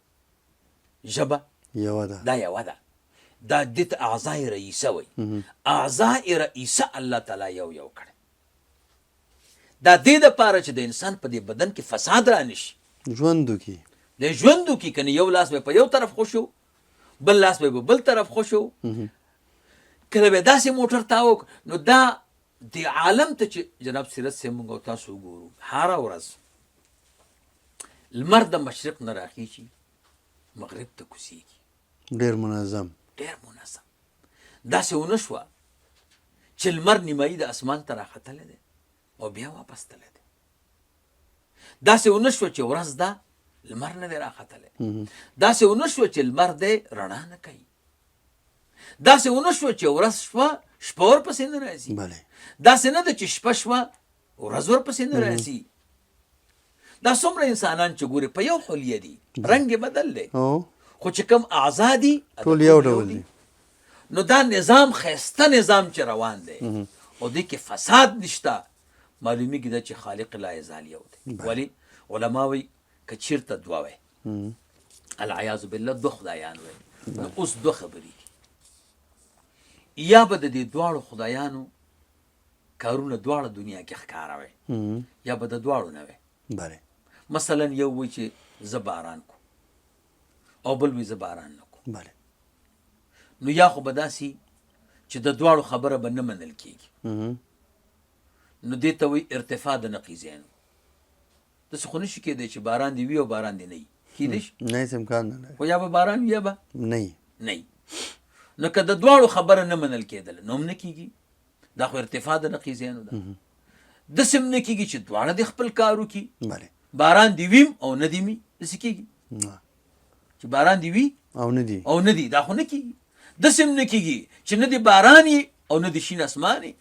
[SPEAKER 1] ژبه
[SPEAKER 2] یوه ده.
[SPEAKER 1] دا یوه ده. دا دې ته اعضای رئیسه وایي. اعضای رئیسه الله تعالی یو کړی. دا دې دپاره چې د انسان په دې بدن کې فساد را نشي.
[SPEAKER 2] ژوند وکړي.
[SPEAKER 1] د ژوند وکړي، که نه یو لاس به په یو طرف خوش و، بل لاس به بل طرف خوش و. کله به داسې موټر تاو نو دا د عالم ته چې جناب سیرت صاحب موږ او تاسو وګورو، هره ورځ لمر د مشرق نه راخیږي مغرب ته کوزیږي.
[SPEAKER 2] ډېر منظم.
[SPEAKER 1] ډېر منظم. داسې ونه شوه چې لمر نیمایي د اسمان ته راختلی دی او بیا واپس تللی دی. داسې ونه شوه چې ورځ ده لمر نه دی راختلی. داسې ونه شوه چې لمر دی رڼا نه کوي. داسې ونه شوه چې ورځ شوه شپه ورپسې نه راځي.
[SPEAKER 2] بله
[SPEAKER 1] داسې نه ده چې شپه شوه ورځ ورپسې نه راځي. دا څومره انسانان چې ګوري په یو حلیه دي، رنګ یې بدل دی، خو چې کوم اعضا دي
[SPEAKER 2] ټول یو ډول دي.
[SPEAKER 1] نو دا نظام ښایسته نظام چې روان دی او دې کې فساد نشته، معلومیږي ده چې خالق لا یزال یو دی. ولی علما وایي که چېرته دوه وی العیاذ بالله دوه خدایان وی نو اوس دوه خبرې دي. یا به د دې دواړو خدایانو کارونه دواړه دنیا کې ښکاره وی یا به د دواړو نه وی.
[SPEAKER 2] بله
[SPEAKER 1] مثلا یو وی چې زه باران کوم او بل وی زه باران نه کوم.
[SPEAKER 2] بله
[SPEAKER 1] نو یا خو به داسې چې د دواړو خبره به نه منل کېږي. نو دې ته وایي ارتفاع د نقیضینو. داسې خو نشي کېدی چې باران دې وي او باران دې نه وي. کېدی شي؟
[SPEAKER 2] نه هېڅ امکان نه لري.
[SPEAKER 1] خو یا به باران وي یا به
[SPEAKER 2] نه
[SPEAKER 1] وي. نو که د دواړو خبره نه منل کېدله نو هم نه کېږي. دا خو ارتفاع د نقیضینو ده. داسې هم نه کېږي چې دواړه دې خپل کار وکړي.
[SPEAKER 2] بله
[SPEAKER 1] باران دې ویم او نه دې وي. داسې کېږي چې باران دې وي
[SPEAKER 2] او نه دي
[SPEAKER 1] او نه دي. دا خو نه کېږي. داسې هم نه کېږي چې نه دې باران یي او نه دې شین اسمان یي.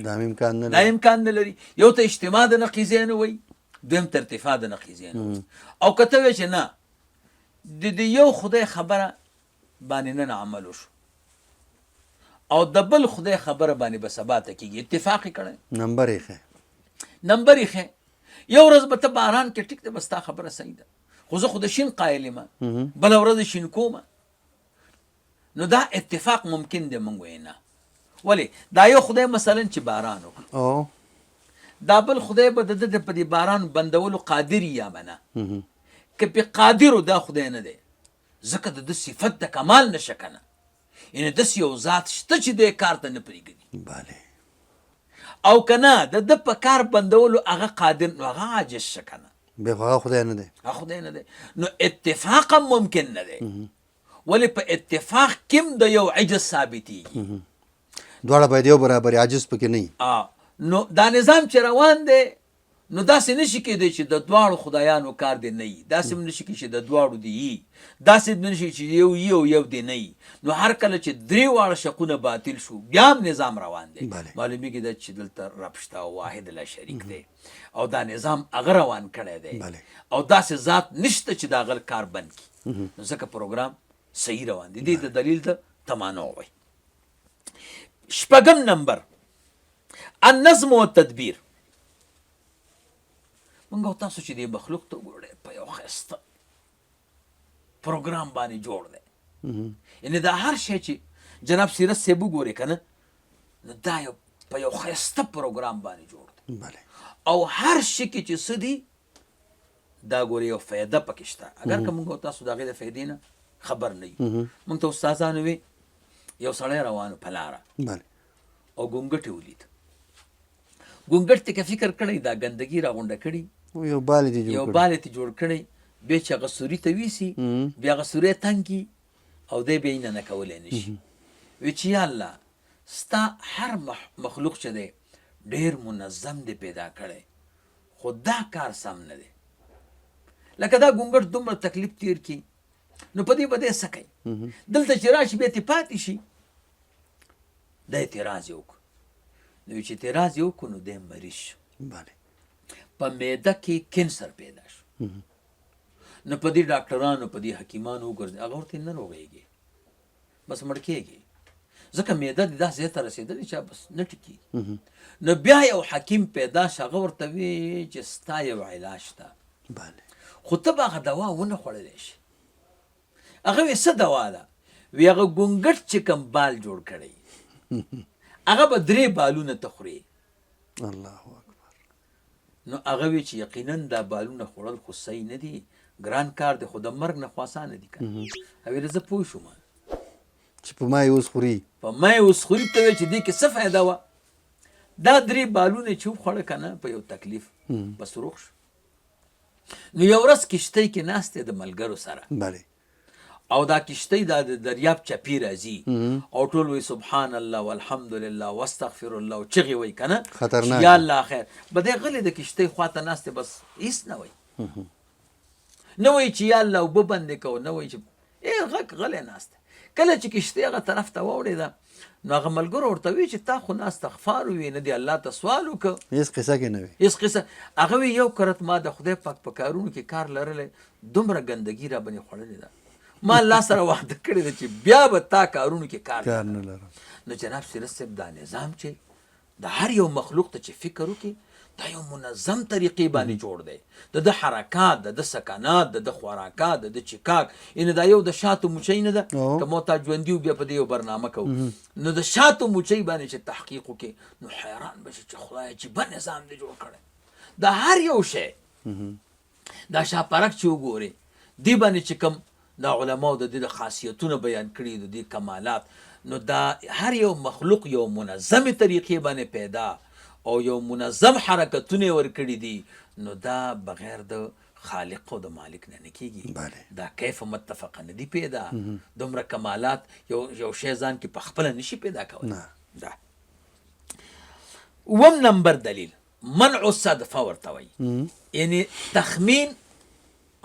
[SPEAKER 2] دا امکان نه
[SPEAKER 1] دا
[SPEAKER 2] لري.
[SPEAKER 1] امکان نه لري. یو ته اجتماع د نقیضینو وایي، دویم ته ارتفاع د نقیضینو. او که ته وایې چې نه د یو خدای خبره باندې نن عمل وشو او د بل خدای خبره باندې به سبا ته کېږي، اتفاق یې کړی،
[SPEAKER 2] نمبر یې ښه.
[SPEAKER 1] نمبر یې ښه. یو ورځ به ته باران کې ټیک ده، بس تا خبره صحیح ده، خو زه خو د شین قایل یم، بله ورځ شین کومه. نو دا اتفاق ممکن دی. موږ وایو نه. ولې دا یو خدای مثلا چې باران وکړي، دا بل خدای به د ده په دې باران بندولو قادر یا به نه. که پې قادر دا خدای نه دی، ځکه د ده صفت د کمال نشه که نه. یعنې داسې یو ذات شته چې دی کار ته نه پرېږدي.
[SPEAKER 2] بله
[SPEAKER 1] او که نه د ده په کار بندولو هغه قادر، نو هغه عاجز شه که نه.
[SPEAKER 2] بیا خو هغه خدای نه دی.
[SPEAKER 1] هغه خدای نه دی. نو اتفاق هم ممکن نه دی. ولې په اتفاق کې هم د یو عجز ثابتېږي.
[SPEAKER 2] دواړه باید یو برابر عاجز پکې نه وي.
[SPEAKER 1] نو دا نظام چې روان دی نو داسې نشي کېدی چې د دواړو خدایانو کار دی نه وي، داسې هم نشي کېدی چې د دواړو دی وي، داسې هم نشي چې یو وي او یو دی نه وي. نو هر کله چې درې واړه شقونه باطل شو بیا هم نظام روان دی. معلومیږي دا چې دلته رب شته او واحد لا شریک دی او دا نظام هغه روان کړی دی او داسې ذات نشته چې دا هغه کار بند کړي. نو ځکه پروګرام صحیح روان دی. دې د دلیل د تمانع وایي. شپږم نمبر النظم والتدبیر. مونږ او تاسو چې دې مخلوق ته وګورئ په یو ښایسته پروګرام باندې جوړ دی. یعنې دا هر شی چې جناب سیرت صاحب وګورې که نه نو دا یو په یو ښایسته پروګرام باندې جوړ دی او هر شي کې چې څه دي دا ګورې یو فایده پکې شته. اگر که مونږ او تاسو د هغې د فایدې نه خبر نه یو. مونږ ته استادانو وی یو سړی روانو په لاره او ګونګټ یې ولید. ګونګټ ته که فکر کړی دا ګندګي راغونډه کړي یو بال یې جوړ کړی بیا چې هغه سوري ته ویسي بیا هغه سوری تنګ کي او دی بیا یې نه کولی نه شي. وی چې یا الله ستا هر مخلوق چې دی ډېر منظم دی پیدا کړی خو دا کار سم نه دی. لکه دا ګونګټ دومره تکلیف تیر کي نو په دې به دی څه کوي؟ دلته چې راشي بیا تې پاتې شي. دا اعتراض یې وکړو. نو چې اعتراض یې وکړو نو دی مریض شو. په معده کې کینسر پیدا شو. نو په دې ډاکټرانو په دې حکیمانو وګرځي هغه ورته نه روغېږي بس مړ کېږي ځکه معده دې داسې ځای ته رسېدلې چې بس نه ټیکېږي. نو بیا یو حکیم پیدا شو هغه ورته وی چې ستا یو علاج شته خو ته به هغه دوا ونه خوړلی شي. هغه وی څه دوا ده؟ وی هغه ګونګټ چې کوم بال جوړ کړی هغه به 3 بالونه ته خوري. الله اکبر. نو هغه وی چې یقینا دا بالونه خوړل خو صحیح نه دي، ګران کار دی خو د مرګ نه خو اسانه دي که. هغې زه پوه شوم چې په ما یې اوس خوري ته وی چې دې کې څه فایده وه؟ دا 3 بالونه چې وخوړه که نه په یو تکلیف بس روغ شو. نو یو ورځ کشتۍ کې ناست دی د ملګرو سره او دا کشتۍ دا د دریاب چپی راځي او ټول وی سبحان الله والحمدلله واستغفر الله او چغې وی که نه یا الله خیر. به دی غلی د کشتۍ خواته ناست دی بس هېڅ نه وی نه وایي چې یا الله اوبه بندې کوه نه وایي چې غږ غلی ناست دی. کله چې کشتۍ هغه طرف ته واوړېده نو هغه ملګرو ورته وی چې تا خو نه استغفار ووي نه دې الله ته سوال وکړه هېڅ قصه کې نه وي هېڅ قصه. هغه وی یو کرت ما د خدای پاک په کارونو کې کار لرلی دومره ګندګي را باندې خوړلې ده ما الله سره وعده کړې ده چې بیا به تا کارونو کې کار نه لرم. نو جناب سیرت صاحب دا نظام چې د هر یو مخلوق ته چې فکر وکړي دا یو منظم طریقې باندې جوړ دی. د حرکات د سکنات د خوراکات د چکاک یعنې دا یو د شاتو موچۍ نه ده که ما تا ژوندي و بیا په دې یو برنامه کوو نو د شاتو موچۍ باندې چې تحقیق وکړي نو حیران به شي چې خدای عجیبه نظام دی جوړ کړی. دا هر یو شی دا شاپرک چې وګورې دې باندې چې کوم دا علماو د دې د خاصیتونه بیان کړي د دې کمالات نو دا هر یو مخلوق یو منظمې طریقې باندې پیدا او یو منظم حرکتونه ورکړي دي نو دا بغیر د خالق او د مالک نه کېږي. دا کیف متفقه نه دي پیدا. دومره کمالات یو شی ځان کې په خپله نشي پیدا کولی. اووم نمبر دلیل منع الصدفه ورته وایي یعنې تخمین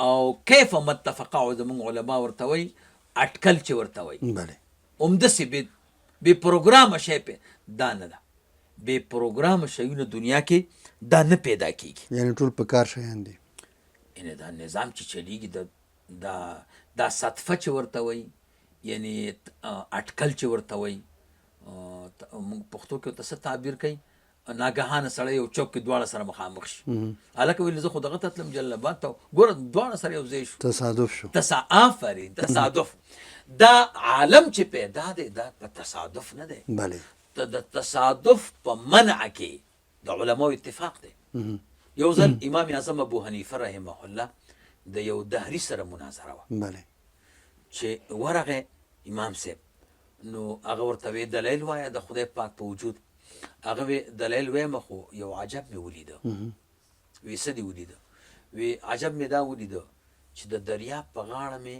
[SPEAKER 1] او کیف متفقه او زمونږ علما ورته وایي اټکل چې ورته وایي همداسې بې پروګرامه شی دا نه ده. بې پروګرامه شیونه دنیا کې دا نه پیدا کېږي. یعنې ټول په کار شیان دي. یعنې دا نظام چې چلیږي دا صدفه چې ورته وایي یعنې اټکل چې ورته وایي موږ پښتو کې ورته څه تعبیر کوي ناګهانه سړی یو چوک کې دواړه سره مخامخ شي. هلکه ویل زه خو دغه ته تلم جلبات ته ګوره دواړه سره یو ځای شو. تصادف شو. آفرین تصادف. دا عالم چې پیدا دی دا په تصادف نه دی. د تصادف په منع کې د علماو اتفاق دی. یو ځل امام اعظم ابو حنیفه رحمه الله د یو دهري سره مناظره وه چې ورغې امام صاحب نو هغه ورته وی دلیل وایه د خدای پاک په وجود. هغه وی دلیل ویمه خو یو عجب مې ولیده. وی څه دې ولیده؟ وی عجب مې دا ولیده چې د دریاب په غاړه مې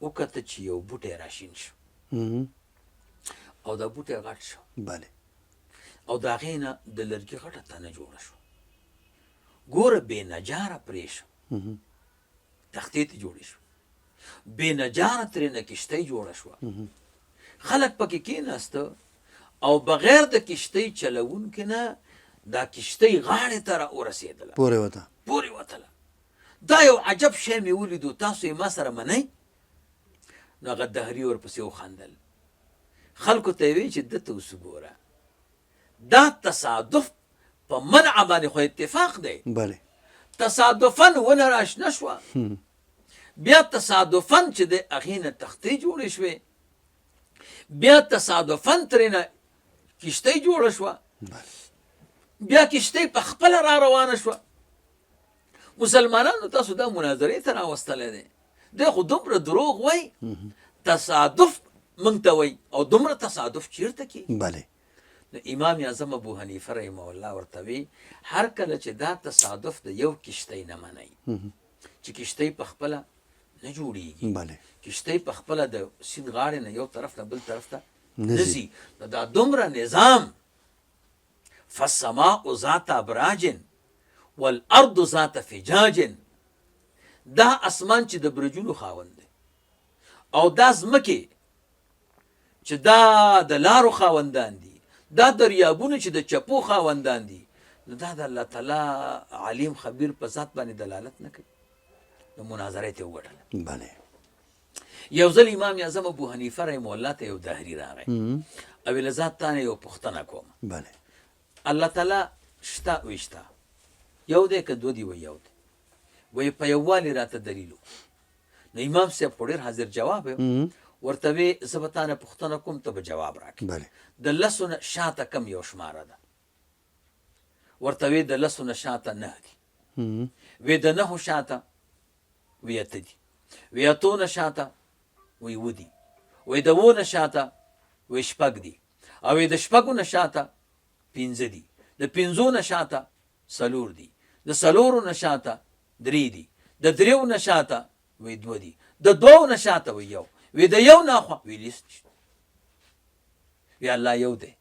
[SPEAKER 1] وکته چې یو بوټی راشین شو او دا بوټی غټ شو او د هغې نه د لرګي غټه تنه جوړه شو. ګوره بې نجاره پرې شو تختې ته جوړې شو بې نجاره ترېنه کښتۍ جوړه شوه خلک پکې کېناسته او بغیر د کښتۍ چلوونکي نه دا کښتۍ غاړې ته را ورسېدله پورې وتله دا یو عجب شی مې ولیدو تاسو یې ما سره منئ نو هغه دهري ورپسې وخندل خلکو ته یې ویل چې ده ته اوس وګوره دا تصادف په منع باندې خو اتفاق دی تصادفاً ونه راشنه شوه بیا تصادفاً چې د هغې نه تختې جوړې شوې بیا تصادفاً ترېنه کښتۍ جوړه شوه بیا کښتۍ په خپله را روانه شوه مسلمانانو تاسو دا مناظرې ته راوستلی دی دی خو دومره دروغ وای تصادف موږ ته وای او دومره تصادف چیرته کېږي نو امام اعظم ابو حنیفه رحمه الله ورته وی هر کله چې دا تصادف د یو کښتۍ نه منئ چې کښتۍ په خپله نه جوړېږي کښتۍ په خپله د سیند غاړې نه یو طرف ته بل طرف ته نه ځي نو دا دومره نظام فالسماء ذات ابراج والارض ذات فجاج دا اسمان چې د برجونو خاوند دی او دا ځمکې چې دا د لارو خاوندان دي دا دریابونه چې د چپو خاوندان دي نو دا د الله تعالی علیم خبیر په ذات باندې دلالت نه کوي نو مناظره ته وګټله یو ځل امام اعظم ابو حنیفه رحمه الله ته یو دهري راغی او ویل ذات تا نه یو پوښتنه کوم الله تعالی شته ویشته یو دی که دوه دي وی یو دی وی په یووالي راته دلیل نو امام صاحب خو ډېر حاضر جواب ورته وی زه به تا نه پوښتنه کوم ته به جواب راکړې د لسو نه شاته کم یو شماره ده ورته وی د لسو نه شاته 9 دي وی د 9 شاته وی 8 دي وی 8 نه شاته وی 7 دي وی د 7 نه شاته وی 6 دي او وی د 6 نه شاته 5 دي د 5 نه شاته 4 دي د 4 نه شاته 3 دي د 3 نه شاته وی 2 دي د 2 نه شاته وی 1 وی د 1 نه خوا وی لیست وی الله یو دی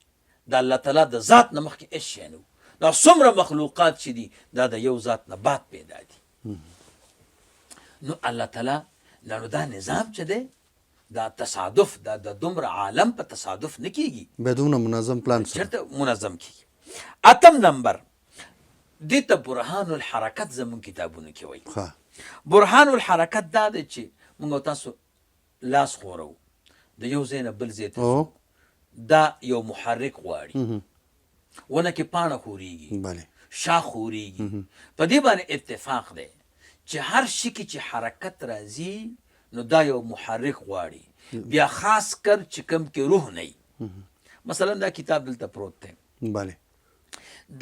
[SPEAKER 1] د الله تعالی د ذات نه مخکې هېڅ شی نه و دا څومره مخلوقات چې دي دا د یو ذات نه بعد پیدا دي نو الله تعالی نو دا نظام چې دی دا تصادف دا د دومره عالم په تصادف نه کېږي
[SPEAKER 2] بدون منظم پلان
[SPEAKER 1] چېرته منظم کېږي اتم نمبر دې ته برهان الحرکت زموږ کتابونو کې وایي برهان الحرکت دا دی چې موږ تاسو لاس خورو د یو ځای نه بل ځای ته دا یو محرک غواړي ونه کې پاڼه ښورېږي شاخ ښورېږي په دې باندې اتفاق دی چې هر شي کې چې حرکت راځي نو دا یو محرک غواړي بیا خاص کر چې کوم کې روح نه وي مثلا دا کتاب دلته پروت دی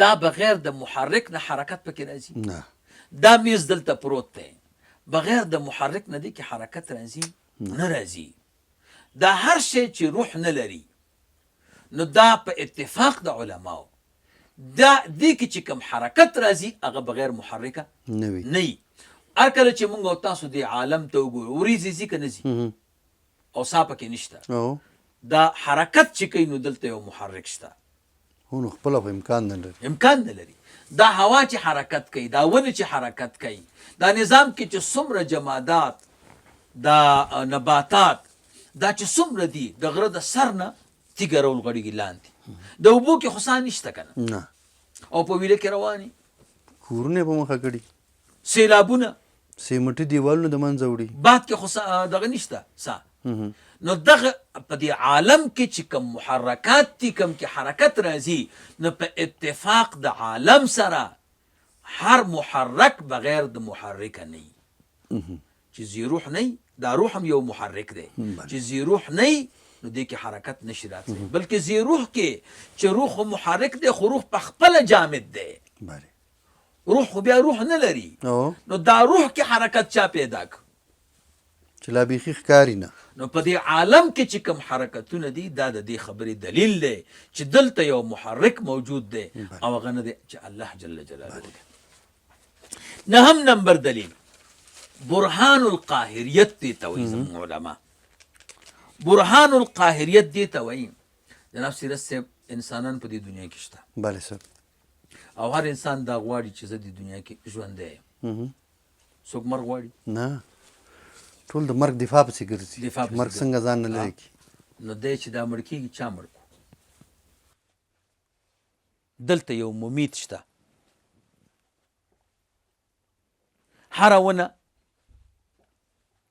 [SPEAKER 1] دا بغیر د محرک نه حرکت پکې راځي دا میز دلته پروت دی بغیر د محرک نه دی کې حرکت راځي نه راځي دا هر شی چې روح نه لري نو دا په اتفاق د علماو دا دې کې چې کوم حرکت راځي هغه بغیر محرکه نه وي هر کله چې موږ تاسو د عالم ته وګورو وریځې ځي که نه ځي او سا پکې نشته دا حرکت چې کوي نو دلته یو محرک شته
[SPEAKER 2] نو خپله خو امکان
[SPEAKER 1] نه لري دا هوا چې حرکت کوي دا ونې چې حرکت کوي دا نظام کې چې څومره جمادات دا نباتات دا چې څومره دي د غره د سر نه تیږه راولغړېږي لاندې د اوبو کې خو سا نشته که نه او په ویله کې روانې
[SPEAKER 2] کورونه یې په مخه کړي
[SPEAKER 1] سیلابونه
[SPEAKER 2] سیمټي دیوالونه د منځه وړي
[SPEAKER 1] باد کې خو دغه نشته سا نو دغه په دې عالم کې چې کوم محرکات دي کوم کې حرکت راځي نو په اتفاق د عالم سره هر محرک بغیر د محرکه نه وي چې زی روح نه دا روح هم یو محرک دی چې زی روح نه نو دې کې حرکت نشي راتلی بلکې زی روح کې چې روح محرک دی خو روح په خپله جامد دی روح خو بیا روح نه لري نو دا روح کې حرکت چا پیدا کړ
[SPEAKER 2] چې لا بیخي ښکاري نه
[SPEAKER 1] نو په دې عالم کې چې کوم حرکتونه دي دا د دې خبرې دلیل دی چې دلته یو محرک موجود دی او هغه نه دی چې الله جل جلاله دی نهم نمبر دلیل برهان القاهریت دی ته وایي زموږ علما برهان القاهریت دی ته وایي جناب سیرت صاحب انسانان په دې دنیا کې شته
[SPEAKER 2] بله صاحب
[SPEAKER 1] او هر انسان دا غواړي چې زه د دنیا کې ژوندی یم. څوک مرګ غواړي؟
[SPEAKER 2] نه، ټول د مرګ دفاع پسې ګرځي،
[SPEAKER 1] دفاع پسې
[SPEAKER 2] مرګ څنګه ځان نه لرې کړي.
[SPEAKER 1] نو دی چې دا مړ کېږي چا مړ کړو؟ دلته یو ممید شته. هره ونه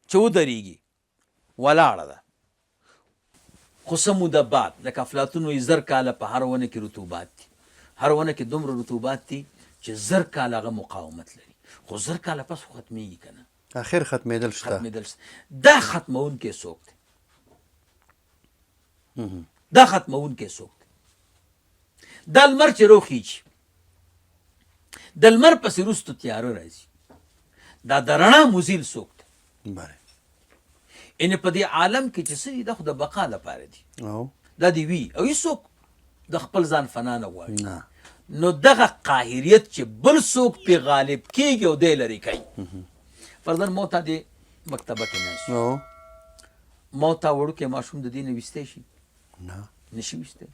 [SPEAKER 1] چې ودرېږي ولاړه ده، خو څه موده بعد، لکه افلاطون وایي 1000 کاله په هر ونه کې رطوبات دي. هر ونه کې دومره رطوبات دي چې 1000 کاله هغه مقاومت لري، خو 1000 کاله پس خو ختمېږي که نه؟
[SPEAKER 2] اخر ختمېدل شته.
[SPEAKER 1] دا ختمونکی څوک دی؟ دا ختمونکی څوک دی؟ دا لمر چې روخیږي، د لمر پسې وروسته تیاره راځي، دا د رڼا مزیل څوک دی؟
[SPEAKER 2] بله.
[SPEAKER 1] یعنې په دې عالم کې چې څه دي دا خو د بقا لپاره دي، دا دې وي او هېڅوک د خپل ځان فنا نه غواړي. نو دغه قاهریت چې بل څوک پې غالب کېږي او دی لرې کوي. فرضاً ما ته دې مکتبه کې ناست شي، ما ته وړوکی ماشوم د دې نه ویستی شي؟
[SPEAKER 2] نه،
[SPEAKER 1] نشي ویستی.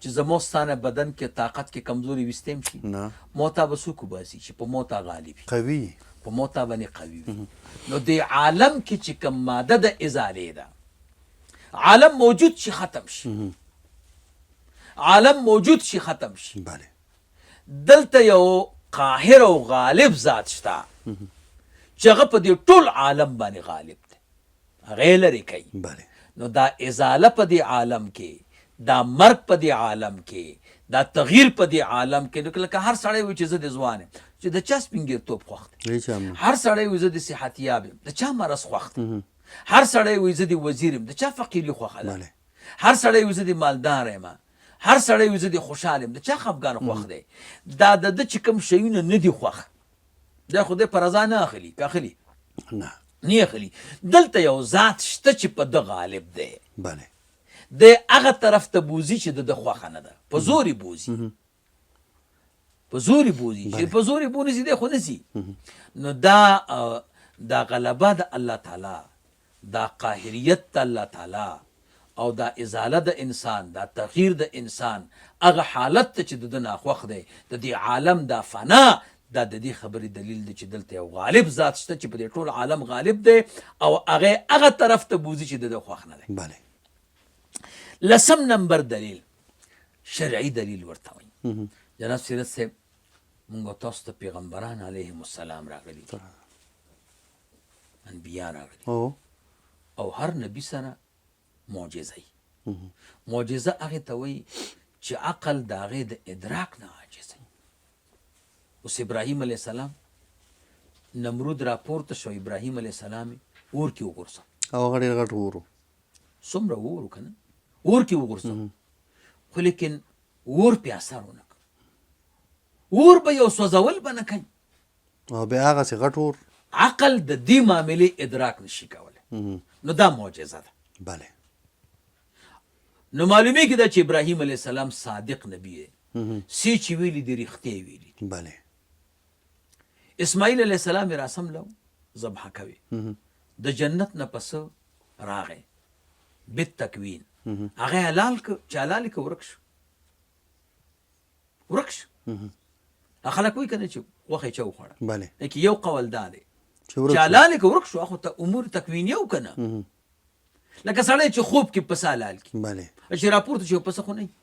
[SPEAKER 1] چې زما ستا نه بدن کې طاقت کې کمزوري ویستیم شي؟
[SPEAKER 2] نه.
[SPEAKER 1] ما ته به څوک وباسي چې په ما ته غالب وي،
[SPEAKER 2] قوي
[SPEAKER 1] په ما ته باندې قوي وي. نو دې عالم کې چې کوم ماده د ازالې ده، عالم موجود شي ختم شي، عالم موجود شي ختم شي.
[SPEAKER 2] بله.
[SPEAKER 1] دلته یو قاهر او غالب ذات شته چې هغه په دې ټول عالم باندې غالب دی، هغه یې لرې کوي.
[SPEAKER 2] بله.
[SPEAKER 1] نو دا ازاله په دې عالم کې، دا مرګ په دې عالم کې، دا تغییر په دې عالم کې. نو لکه هر سړی وایي چې زه د ځوان یم، چې د چا سپینګیرتوب خوښ دی. هر سړی وایي زه د صحتیاب یم، د چا مرض خوښ دی. هر سړی وایي زه د وزیر یم، د چا فقیري خوښه ده. هر سړی وایي زه د مالدار یم، هر سړی وایي زه د خوشحال یم، د چا خفګان خوښ دی. دا د ده چې کوم شیونه نه دي خوښ، دا خو دی په رضا نه اخلي، که اخلي؟ نه اخلي. دلته یو ذات شته چې په ده غالب دی.
[SPEAKER 2] بله.
[SPEAKER 1] د هغه طرف ته بوزي چې د خوښه نه ده، په زور یې بوزي، په زور یې بوزي. چې په زور یې بونیسي دی خو نسي. نو دا غلبه د الله تعالی، دا قاهریت د الله تعالی، او دا ازاله د انسان، دا تغییر د انسان، هغه حالت ته چې د ده ناخوښ دی، د دې عالم دا فنا، دا د دې خبرې دلیل دی چې دلته یو غالب ذات شته چې په دې ټول عالم غالب دی، او هغه طرف ته بوزي چې د ده خوښ نه دی.
[SPEAKER 2] بله.
[SPEAKER 1] 10 نمبر دلیل شرعي دلیل ورته وایي. جناب سیرت صاحب، موږ تاسو ته پیغمبران علیهم السلام راغلي دي، انبیا راغلي، او هر نبی سره معجزه وي. معجزه هغې ته وایي چې عقل د هغې د ادراک نه عاجز وي. اوس ابراهیم علیه السلام، نمرود راپورته شو، ابراهیم علیه السلام اور کې وغورځه،
[SPEAKER 2] او هغه ډېر غټ اور و،
[SPEAKER 1] څومره اور و که نه، اور کې وغورځه، خو لیکن اور پې اثر ونه کړ. اور به یو سوځول به نه کوي،
[SPEAKER 2] او بیا هغسې غټ اور
[SPEAKER 1] عقل د دې معاملې ادراک نشي کولی. نو دا معجزه ده.
[SPEAKER 2] بله.
[SPEAKER 1] نو معلومیږي دا چې ابراهیم علیه السلام صادق نبی دی، سی چې ویلي دي رښتیا ویلي دي.
[SPEAKER 2] بله.
[SPEAKER 1] اسماعیل علیه السلام یې راسملو، ذبحه کوي، د جنت نه پسه راغی بالتکوین، هغه حلال که چې حلال که ورک شو، ورک شو. خلک وایي که نه چې غوښه یې چا وخوړه.
[SPEAKER 2] بله.
[SPEAKER 1] لیکن یو قول دا دی
[SPEAKER 2] چې
[SPEAKER 1] حلال که ورک شو، خو امور تکوینیه و که نه. لکه سړی چې خوب کې پسه حلال کړي،
[SPEAKER 2] بله،
[SPEAKER 1] چې راپورته شي پسه خو نه وي،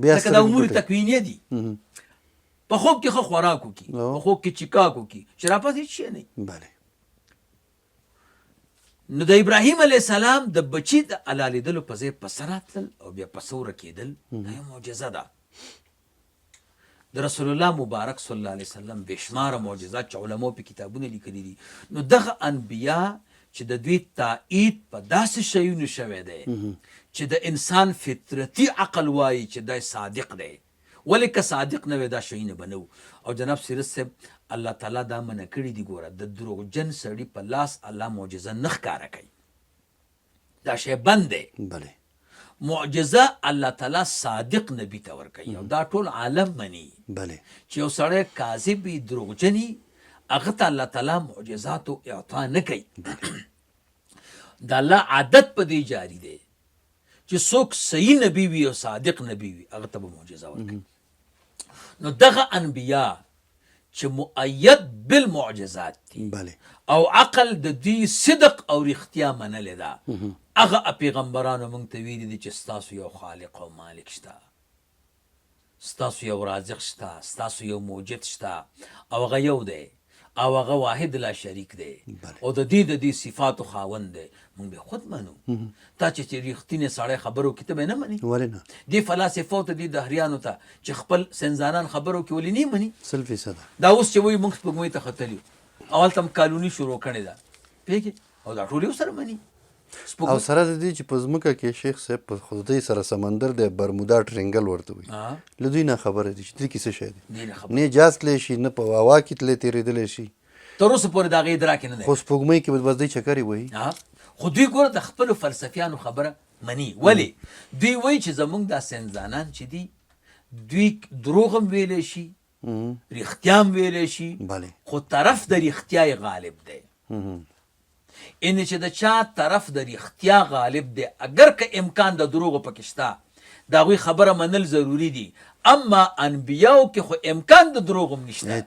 [SPEAKER 2] بیا
[SPEAKER 1] لکه دا امور تکوینیه دي. په خوب کې ښه خوراک وکړي، په خوب کې چیکاک وکړي، چې راپاڅي هېڅ شی نه وي.
[SPEAKER 2] بله.
[SPEAKER 1] نو د ابراهیم علیه السلام د بچي د حلالېدلو په ځای پسه راتلل او بیا پسه ورکېدل، دا یو معجزه ده. د رسول الله مبارک صلی الله علیه وسلم بېشماره معجزات چې علماو په کتابونه لیکلي دي. نو دغه انبیا چې د دوی تایید په داسې شیونو شوی دی چې د انسان فطرتي عقل وایي چې دی صادق دی، ولې که صادق نه وی دا شیونه به نه وو. او جناب سیرت صاحب، الله تعالی دا منع کړي دي. ګوره، د دروغجن سړي په لاس الله معجزه نه ښکاره کوي، دا شی بند دی.
[SPEAKER 2] بله.
[SPEAKER 1] معجزه الله تعالی صادق نبی ته ورکوي، او دا ټول عالم مني.
[SPEAKER 2] بله.
[SPEAKER 1] چې یو سړی کاذب وي، دروغجن وي، هغه ته الله تعالی معجزاتو اعطا نه کوي. د الله عادت په دې جاری دی چې څوک صحیح نبی وي او صادق نبی وي، هغه ته به معجزه ورکوي. نو دغه انبیا چې مؤید بالمعجزات دي
[SPEAKER 2] بله
[SPEAKER 1] او عقل د دوی صدق او رښتیا منلې ده، هغه پیغمبرانو موږ ته ویلي دي چې ستاسو یو خالق او مالک شته، ستاسو یو رازق شته، ستاسو یو موجد شته، او هغه یو دی او هغه واحد لا شریک دی او د دې صفاتو خاوند دی. موږ به خود منو. تا چې رښتینې سړی خبرو کې ته به نه مني؟
[SPEAKER 2] ولې نه؟
[SPEAKER 1] دې فلاسفو ته دې دهریانو ته چې خپل سنځانان خبرو کې ولې نه مني؟
[SPEAKER 2] 100%
[SPEAKER 1] دا اوس چې وایي موږ سپوږمۍ ته ختلي یو، هلته هم کالوني شروع کړې ده، پوهېږې؟ او دا ټول یو سره مني.
[SPEAKER 2] او سره د دې چې په ځمکه کې شیخ صاحب په خدای سره سمندر دی، برمودا ټرینګل ورته وایي، له دوی نه خبره دي چې دې کې څه شی دی، نه جاز تللی شي نه په هوا کې تللی تېرېدلی شي،
[SPEAKER 1] تر اوسه پورې د هغې ادراک یې نه دی.
[SPEAKER 2] خو سپوږمۍ کې به بس دوی چکرې وهي.
[SPEAKER 1] خو دوی ګوره د خپلو فلسفیانو خبره مني. ولې؟ دوی وایي چې زموږ دا سنځانان چې دي دوی دروغ هم ویلی شي، رښتیا هم ویلی شي، خو طرف د رښتیا یې غالب دی. یعنې چې د چا طرف د رښتیا غالب دی، اگر که امکان د دروغو پکې شته، د هغوی خبره منل ضروري دي. اما انبیاو کې خو امکان د دروغ هم نشته،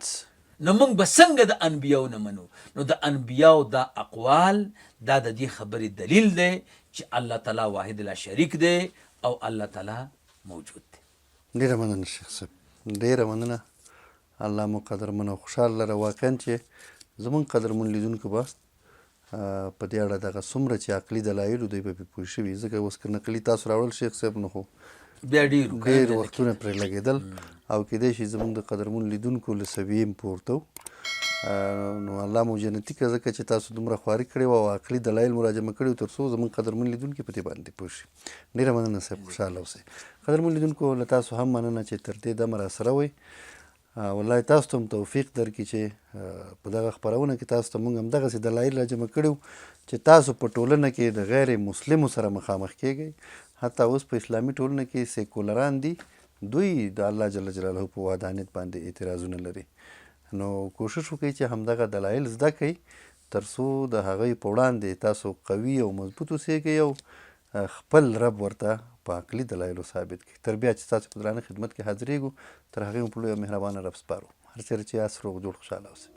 [SPEAKER 1] نو موږ به څنګه د انبیاو نه منو؟ نو د انبیاو دا اقوال دا د دې خبرې دلیل دی چې الله تعالی واحد لا شریک دی او الله تعالی موجود دی.
[SPEAKER 2] ډېره مننه شیخ صاحب، ډېره مننه. الله مو قدرمن او خوشحال لره. واقعا چې زموږ قدرمن لیدونکو به په دې اړه دغه څومره چې عقلي دلایلو دوی به پرې پوه شوي، ځکه اوس که نقلي تاسو راوړل شیخ صاحب نو خو
[SPEAKER 1] بیا
[SPEAKER 2] ډېر وختونه پرې لګېدل او کیدای شي زموږ د قدرمن لیدونکو له سویې هم پورته و. نو الله مو جنتي که، ځکه چې تاسو دومره خواري کړې وه او عقلي دلایل مو راجمع کړي وو تر څو زموږ قدرمن لیدونکي په دې باندې پوه شي. ډېره مننه صاحب، خوشحاله اوسئ. قدرمن لیدونکو له تاسو هم مننه چې تر دې دمه راسره وئ. والله تاسو ته هم توفیق درکړي چې په دغه خپرونه کې تاسو ته موږ همدغسې دلایل راجمع کړي وو چې تاسو په ټولنه کې د غیر مسلمو سره مخامخ کیږئ. حتی اوس په اسلامي ټولنه کې سیکولران دي، دوی د الله جل جلاله په وحدانیت باندې اعتراضونه لري. نو کوشش وکړئ چې همدغه دلایل زده کړئ تر څو د هغوی په وړاندې تاسو قوي او مضبوط اوسېږئ او خپل رب ورته په عقلي دلایلو ثابت کړئ. تر بیا چې ستاسو په درانه خدمت کې حاضرېږو، تر هغې مو په لوی او مهربانه رب سپارو. هر چېرې چې یاست روغ جوړ خوشحاله اوسئ.